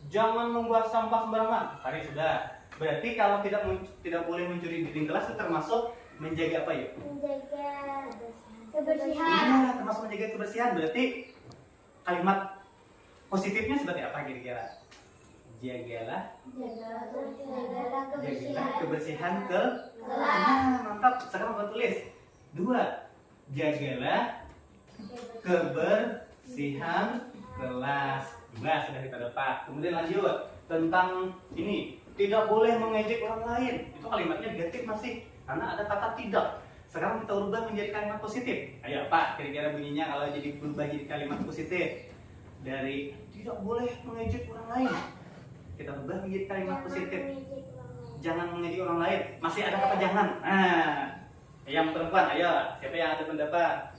jangan membuang sampah sembarangan. Tadi sudah. Berarti kalau tidak boleh mencuri dinding kelas itu termasuk menjaga apa ya? Menjaga kebersihan. Iya, termasuk menjaga kebersihan. Berarti kalimat positifnya seperti apa kira-kira? Jagalah Jagalah kebersihan kelas. mantap. Sekarang buat tulis. 2. Jagalah kebersihan kelas. 2 sudah kita dapat. Kemudian lanjut tentang ini, tidak boleh mengejek orang lain. Itu kalimatnya negatif masih karena ada kata tidak. Sekarang kita ubah menjadi kalimat positif. Ayo Pak, kira-kira bunyinya kalau jadi berubah jadi kalimat positif. Dari tidak boleh mengejek orang lain, kita ubah menjadi kalimat positif. Jangan mengejek orang lain. Masih ada kata jangan. Nah, yang perempuan, ayo, siapa yang ada pendapat?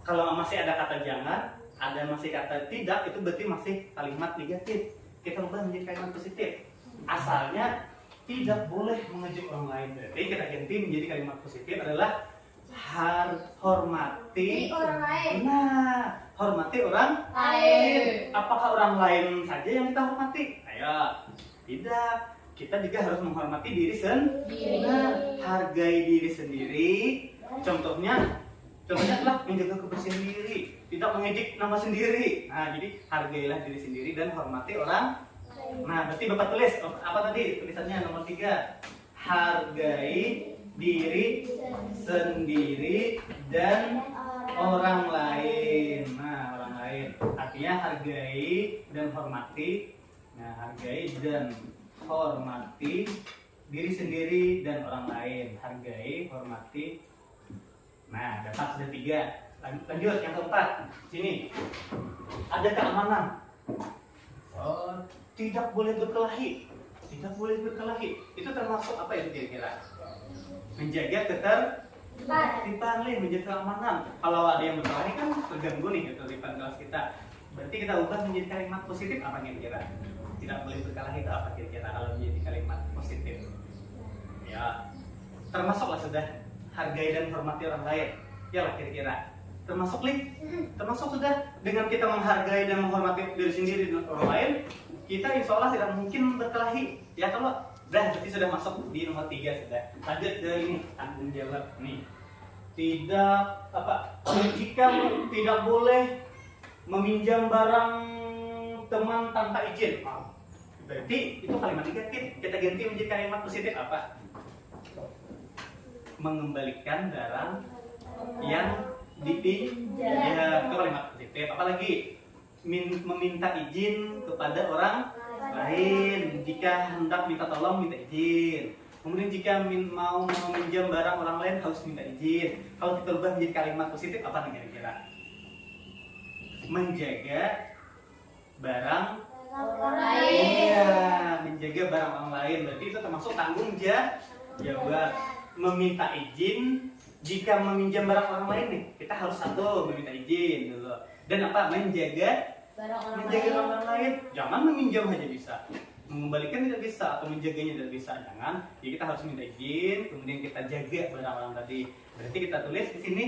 Kalau masih ada kata jangan, ada masih kata tidak, itu berarti masih kalimat negatif. Kita ubah menjadi kalimat positif. Asalnya tidak boleh mengejek orang lain. Berarti kita ganti menjadi kalimat positif adalah hormati orang lain. Nah, hormati orang Lain. Apakah orang lain saja yang kita hormati? Ayo, tidak. Kita juga harus menghormati diri sendiri. Nah, hargai diri sendiri. Contohnya adalah menjaga kebersihan diri, tidak mengejek nama sendiri. Nah, jadi hargailah diri sendiri dan hormati orang. Nah, berarti Bapak tulis apa tadi tulisannya nomor 3? Hargai diri sendiri dan orang lain. Nah, orang lain artinya hargai dan hormati. Nah, hargai dan hormati diri sendiri dan orang lain. Hargai, hormati. Nah, dapat sudah 3. Lanjut yang keempat. Sini. Ada keamanan. Tidak boleh berkelahi. Tidak boleh berkelahi. Itu termasuk apa itu kira-kira? Menjaga ketertiban, menjaga keamanan. Kalau ada yang berkelahi kan terganggu nih ketertiban kelas kita. Berarti kita ubah menjadi kalimat positif apa kira-kira? Tidak boleh berkelahi itu apa kira-kira kalau menjadi kalimat positif? Ya, termasuklah sudah hargai dan hormati orang lain. Ya lah kira-kira. Termasuk termasuk sudah dengan kita menghargai dan menghormati diri sendiri dan orang lain, kita insya Allah tidak mungkin berkelahi. Ya kalau berarti sudah masuk di nomor 3 sudah. Lanjut ke ini tanggung jawab nih. Tidak jika tidak boleh meminjam barang teman tanpa izin. Berarti itu kalimat negatif. Kita ganti menjadi kalimat positif apa? Mengembalikan barang yang dipinjam. Ya, itu kalimat positif. Apalagi meminta izin kepada orang lain. Jika hendak minta tolong, minta izin. Kemudian jika mau meminjam barang orang lain harus minta izin. Kalau kita ubah menjadi kalimat positif apa nih kira-kira? Menjaga barang Orang lain. Iya, menjaga barang orang lain. Berarti itu termasuk tanggung jawab. Meminta izin jika meminjam barang orang lain nih, kita harus satu meminta izin dulu. Dan apa? Menjaga orang lain. Jangan meminjam aja bisa, mengembalikan tidak bisa, atau menjaganya tidak bisa. Jangan. Jadi kita harus minta izin, kemudian kita jaga barang orang tadi. Berarti kita tulis di sini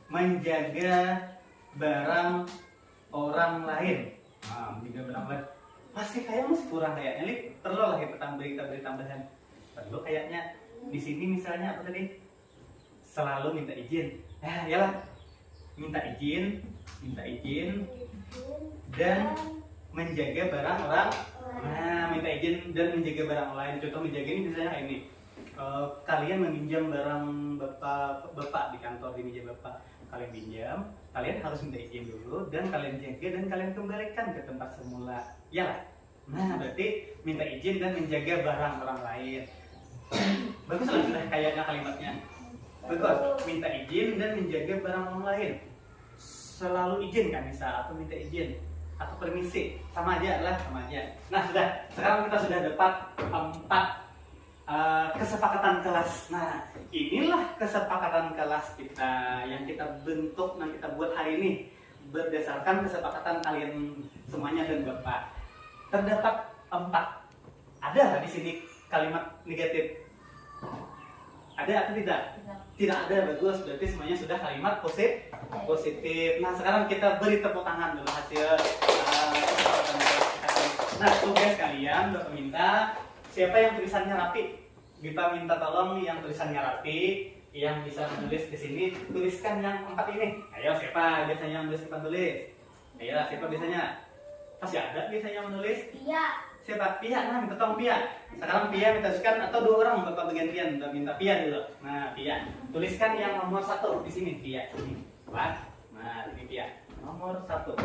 menjaga barang orang lain. Nah, menjaga barang lain. Masih kurang kayaknya, Lip. Perlu lah kita beri tambahan. Perlu kayaknya di sini misalnya apa tadi? Selalu minta izin. Yalah. Minta izin dan menjaga barang orang. Nah, minta izin dan menjaga barang lain. Contoh menjaga ini misalnya ini. Kalian meminjam barang bapak di kantor, di meja bapak. Kalian pinjam, kalian harus minta izin dulu dan kalian jaga dan kalian kembalikan ke tempat semula. Ya. Nah, berarti minta izin dan menjaga barang orang lain. Bagus lah sudah kayaknya kalimatnya. Bagus, minta izin dan menjaga barang orang lain. Selalu izin kan bisa, atau minta izin atau permisi, sama aja. Nah, sekarang kita sudah dapat 4 kesepakatan kelas. Nah, inilah kesepakatan kelas kita yang kita bentuk dan kita buat hari ini berdasarkan kesepakatan kalian semuanya dan Bapak. Terdapat 4. Ada di sini kalimat negatif? Ada atau tidak? Tidak ada, bagus. Berarti semuanya sudah kalimat positif. Nah, sekarang kita beri tepuk tangan dulu hasil. Nah, tugas kalian udah minta siapa yang tulisannya rapi? Kita minta tolong yang tulisannya rapi, yang bisa menulis di sini, tuliskan yang 4 ini. Ayo, siapa biasanya yang menulis, kita tulis? Ayo, siapa biasanya? Pasti ada biasanya menulis. Iya. Siapa? Pia, nah minta tolong Pia. Sekarang Pia minta tuliskan atau 2 orang bapak bergantian udah minta Pia dulu. Nah Pia, tuliskan yang nomor 1 di sini Pia. Ini, Wah. Nah ini Pia, nomor 1.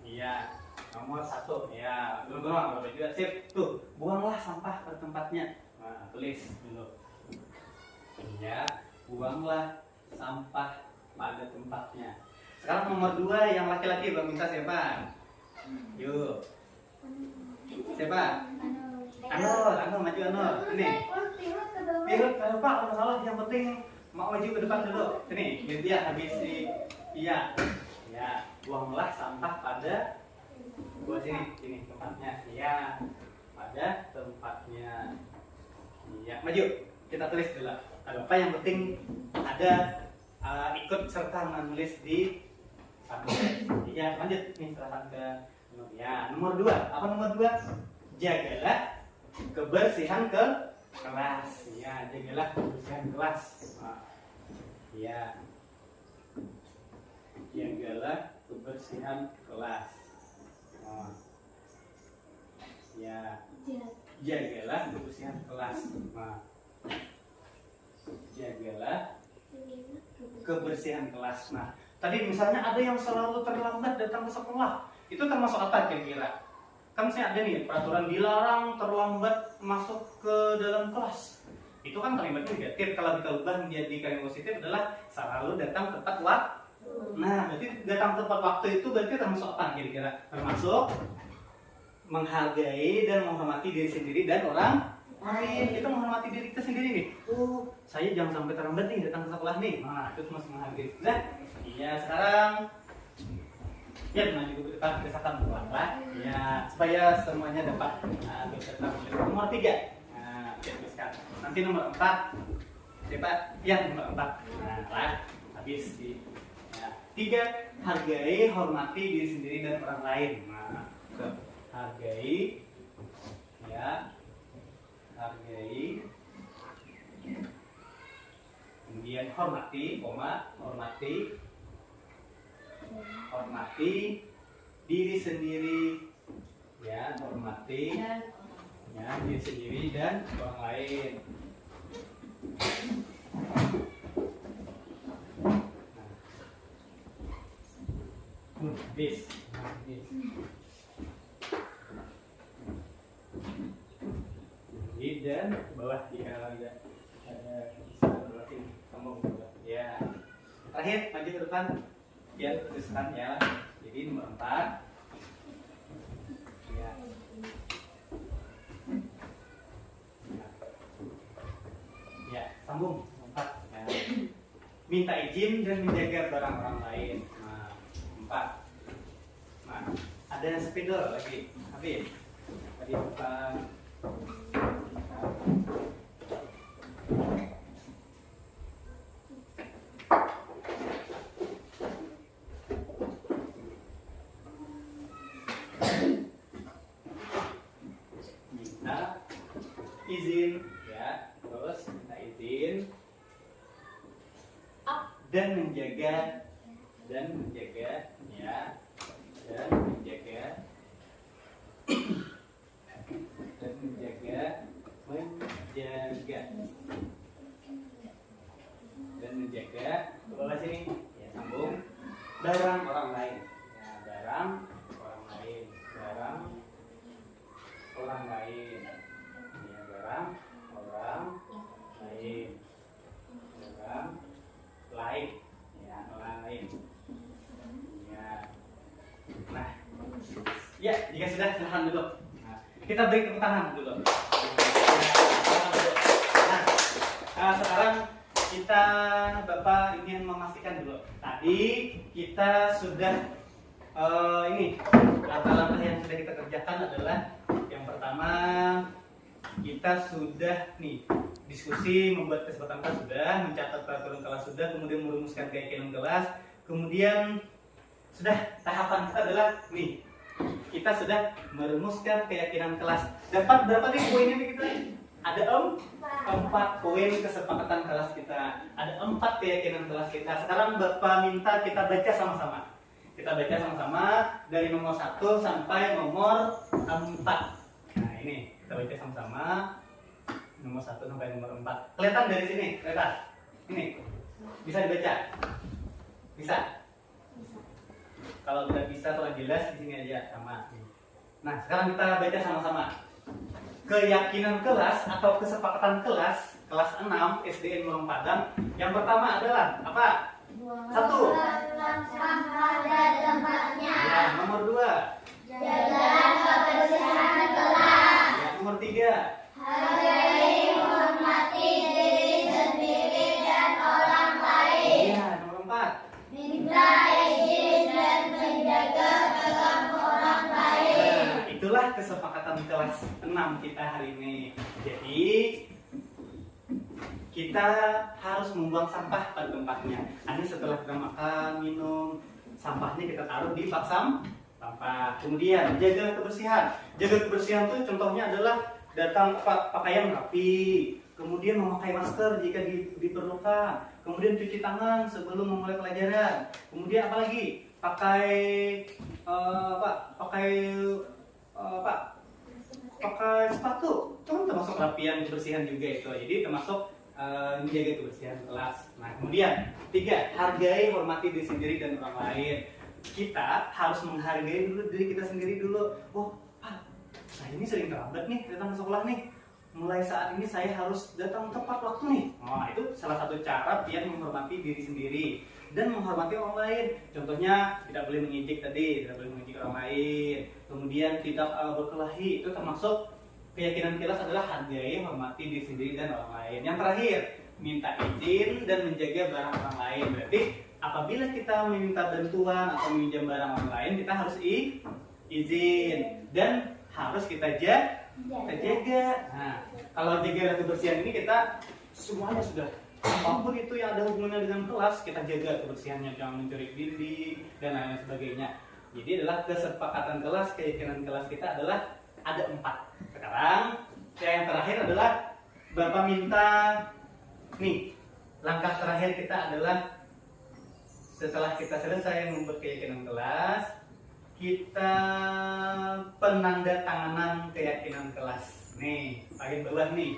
Iya, nomor 1. Ya, belum bapak juga sip. Tuh, buanglah sampah ke tempatnya. Nah tulis dulu. Iya, buanglah sampah pada tempatnya. Sekarang nomor 2 yang laki-laki bapak minta siapa? Yuk. Siapa? Anur, maju Anur. Ini. Pirut, Pak, ada salah. Yang penting mau maju ke depan dulu. Sini, biar dia habis di. Iya. Ya, buanglah sampah pada buat sini tempatnya. Iya. Pada tempatnya. Iya, maju. Kita tulis dulu. Ada apa yang penting ada ikut serta menulis di sampul. Iya, lanjut nih serahkan ke ya, nomor 2. Apa nomor 2? Jagalah kebersihan kelas. Ya, jagalah kebersihan kelas. Ya. Jagalah kebersihan kelas. Ya. Jagalah kebersihan kelas. Jagalah kebersihan kelas. Nah, tadi misalnya ada yang selalu terlambat datang ke sekolah. Itu termasuk apa kira-kira? Kan saya ada nih peraturan dilarang terlambat masuk ke dalam kelas. Itu kan kalimatnya negatif. Kalau kita ubah menjadi kalimat positif adalah selalu datang tepat waktu. Nah, berarti datang tepat waktu itu berarti termasuk apa kira-kira? Termasuk menghargai dan menghormati diri sendiri dan orang lain. Kita menghormati diri kita sendiri nih. Saya jangan sampai terlambat nih datang ke sekolah nih. Nah, itu termasuk menghargai. Nah, iya sekarang ya, maju ke depan, kita akan pelan-pelan ya, supaya semuanya dapat berserta. Nomor 3, nah, tuliskan. Nanti nomor 4, siapa? Ya, nomor 4. Nah, habis di. Ya. 3, hargai, hormati diri sendiri dan orang lain. Nah, hargai, ya, hargai. Kemudian hormati, hormati diri sendiri, ya, hormati ya diri sendiri dan orang lain. Habis. Dan bawah jika tidak ada bisa berarti kamu ya. Terakhir maju ke depan. Ya, tuliskan ya. Jadi nomor 4. Ya. Ya, sambung 4. Ya. Minta izin dan menjaga barang orang lain. Nah, 4. Nah, ada spidol lagi. Habis. Tadi bukan. Izin ya, terus minta izin dan menjaga ya, dan menjaga bawah sini ya, sambung barang orang lain ya, barang orang lain ya, barang orang lain ya, orang lain ya. Nah ya, jika sudah silahkan dulu. Nah, kita beri tepuk tangan dulu. Nah, sekarang kita Bapak ingin memastikan dulu. Tadi kita sudah ini langkah-langkah yang sudah kita kerjakan adalah yang pertama kita sudah nih diskusi, membuat kesepakatan kelas sudah, mencatat peraturan kelas sudah, kemudian merumuskan keyakinan kelas, kemudian sudah tahapan kita adalah nih kita sudah merumuskan keyakinan kelas. Dapat berapa nih poinnya nih kita? Ada 4 poin kesepakatan kelas kita. Ada 4 keyakinan kelas kita. Sekarang Bapak minta kita baca sama-sama. Kita baca sama-sama dari nomor 1 sampai nomor 4. Nah ini kita baca sama-sama nomor 1 sampai nomor 4. Kelihatan dari sini? Kelihatan? Ini bisa dibaca? Bisa? Kalau tidak bisa atau jelas di sini aja sama. Nah sekarang kita baca sama-sama. Keyakinan kelas atau kesepakatan kelas 6 SDN Murung Padang. Yang pertama adalah apa? 1. Sampah pada tempatnya. Ya, nomor 2. Jaga kebersihan kelas. Ya, nomor 3. Hargai, hormati diri sendiri dan orang lain. Ya, nomor 4. Minta izin dan menjaga hak orang lain. Nah, itulah kesepakatan kelas 6 kita hari ini. Jadi kita harus membuang sampah pada tempatnya. Nanti setelah kita makan, minum, sampahnya kita taruh di bak sampah. Kemudian jaga kebersihan. Jaga kebersihan itu contohnya adalah datang pakaian rapi, kemudian memakai masker jika diperlukan, kemudian cuci tangan sebelum memulai pelajaran. Kemudian apalagi? Pakai sepatu. Itu termasuk rapian kebersihan juga itu. Jadi termasuk menjaga kebersihan kelas. Nah, kemudian 3, hargai, hormati diri sendiri dan orang lain. Kita harus menghargai dulu diri kita sendiri dulu. Oh, saya ini sering terlambat nih datang ke sekolah nih. Mulai saat ini saya harus datang tepat waktu nih. Nah, itu salah satu cara biar menghormati diri sendiri dan menghormati orang lain. Contohnya tidak boleh mengejek tadi, tidak boleh mengejek orang lain. Kemudian tidak berkelahi, itu termasuk keyakinan kelas adalah hargai, hormati diri sendiri dan orang lain. Yang terakhir, minta izin dan menjaga barang orang lain. Berarti apabila kita meminta bantuan atau meminjam barang orang lain, kita harus izin dan harus kita jaga. Nah, kalau jaga kebersihan ini kita semuanya sudah, apapun itu yang ada hubungannya dengan kelas, kita jaga kebersihannya, jangan mencuri diri dan lain sebagainya. Jadi adalah kesepakatan kelas, keyakinan kelas kita adalah ada 4. Sekarang yang terakhir adalah Bapak minta nih, langkah terakhir kita adalah setelah kita selesai membuat keyakinan kelas, kita penandatanganan keyakinan kelas. Nih, bagian bawah nih.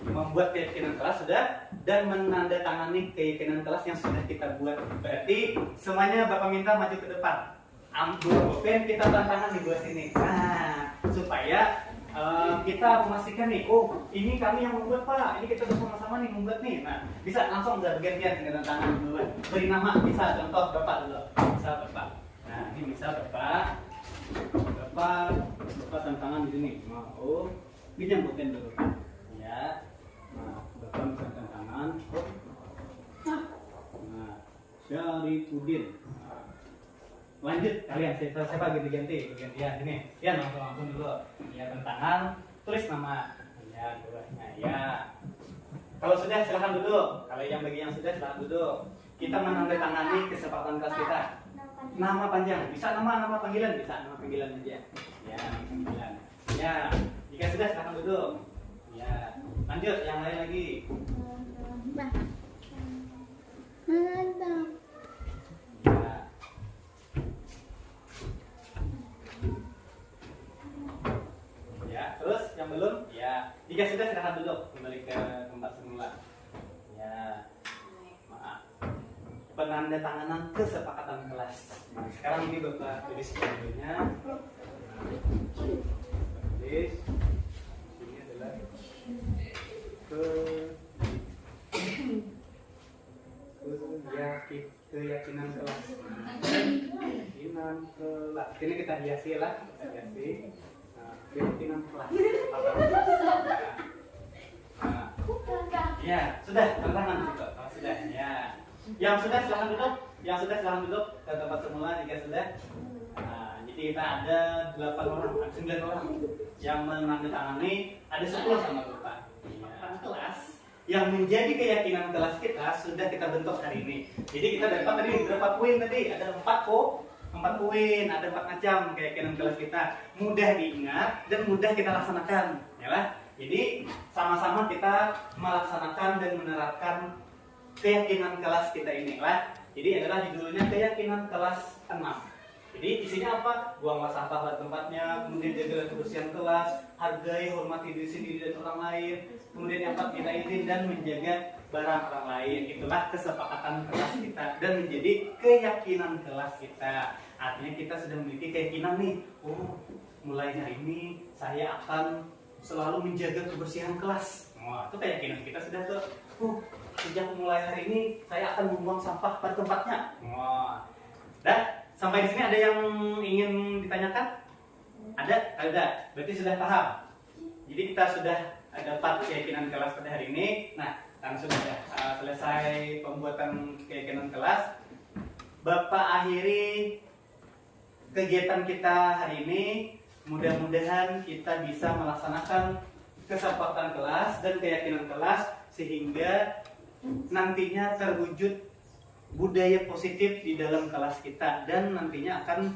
Membuat keyakinan kelas sudah dan menandatangani keyakinan kelas yang sudah kita buat. Berarti semuanya Bapak minta maju ke depan. Ambil pen, kita tantangan di bawah sini. Nah, supaya kita memastikan nih, oh ini kami yang membuat Pak, ini kita bersama-sama nih membuat nih. Nah, bisa langsung bergantian dengan tangan dulu. Beri nama, bisa contoh Bapak dulu. Bisa Bapak. Nah, ini bisa Bapak tantangan di sini. Mau pinjam pen dulu. Ya. Nah, Bapak bisa tantangan. Nah, Syarifudin. Lanjut kalian, siapa ganti ya sini ya langsung dulu ya, tantangan, tulis nama ya bawahnya ya. Kalau sudah silahkan duduk. Kalau yang bagi yang sudah silahkan duduk. Kita menandatangani kesepakatan kelas kita. Nama panjang bisa, nama panggilan bisa, nama panggilan aja ya, nama panggilan ya. Jika sudah silahkan duduk ya. Lanjut yang lain lagi. Terus yang belum, ya. Jika sudah silahkan duduk kembali ke tempat semula. Ya, maaf. Penandatanganan kesepakatan kelas. Nah, sekarang ini Bapak tulis judulnya. Tulis. Ini adalah keyakinan kelas. Keyakinan kelas. Ini kita hiasi lah, kita hiasi. Keyakinan kelas. Nah, ya sudah tantangan juga. Oh, sudah ya. Yang sudah silahkan duduk. Yang sudah silahkan duduk ke tempat semula jika sudah. Nah, kita ada 8 orang, 9 orang yang menandatangani, ada 10 sama Bapak. Ya, kelas yang menjadi keyakinan kelas kita sudah kita bentuk hari ini. Jadi kita dapat tadi berapa poin tadi? Ada 4 kok. 4 poin, ada 4 macam keyakinan kelas kita. Mudah diingat dan mudah kita laksanakan, ya lah. Jadi sama-sama kita melaksanakan dan menerapkan keyakinan kelas kita ini lah. Jadi adalah judulnya keyakinan kelas 6. Jadi isinya apa? Buanglah sampah pada tempatnya, kemudian jaga kebersihan kelas, hargai, hormati diri sendiri dan orang lain, kemudian yang keempat minta izin dan menjaga barang orang lain. Itulah kesepakatan kelas kita dan menjadi keyakinan kelas kita. Artinya kita sudah memiliki keyakinan nih, oh mulai hari ini saya akan selalu menjaga kebersihan kelas. Wah, itu keyakinan kita sudah tuh. Sejak mulai hari ini saya akan membuang sampah pada tempatnya. Wah. Dah, sampai di sini ada yang ingin ditanyakan? Ada? Berarti sudah paham. Jadi kita sudah dapat keyakinan kelas pada hari ini. Nah, karena sudah selesai pembuatan keyakinan kelas, Bapak akhiri kegiatan kita hari ini. Mudah-mudahan kita bisa melaksanakan kesepakatan kelas dan keyakinan kelas sehingga nantinya terwujud budaya positif di dalam kelas kita dan nantinya akan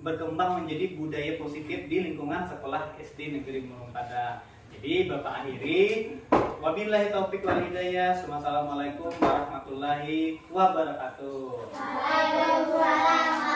berkembang menjadi budaya positif di lingkungan sekolah SD Negeri Murung Padang. Jadi Bapak akhiri, wabillahi taufik wal hidayah. Wassalamualaikum warahmatullahi wabarakatuh. Waalaikumsalam.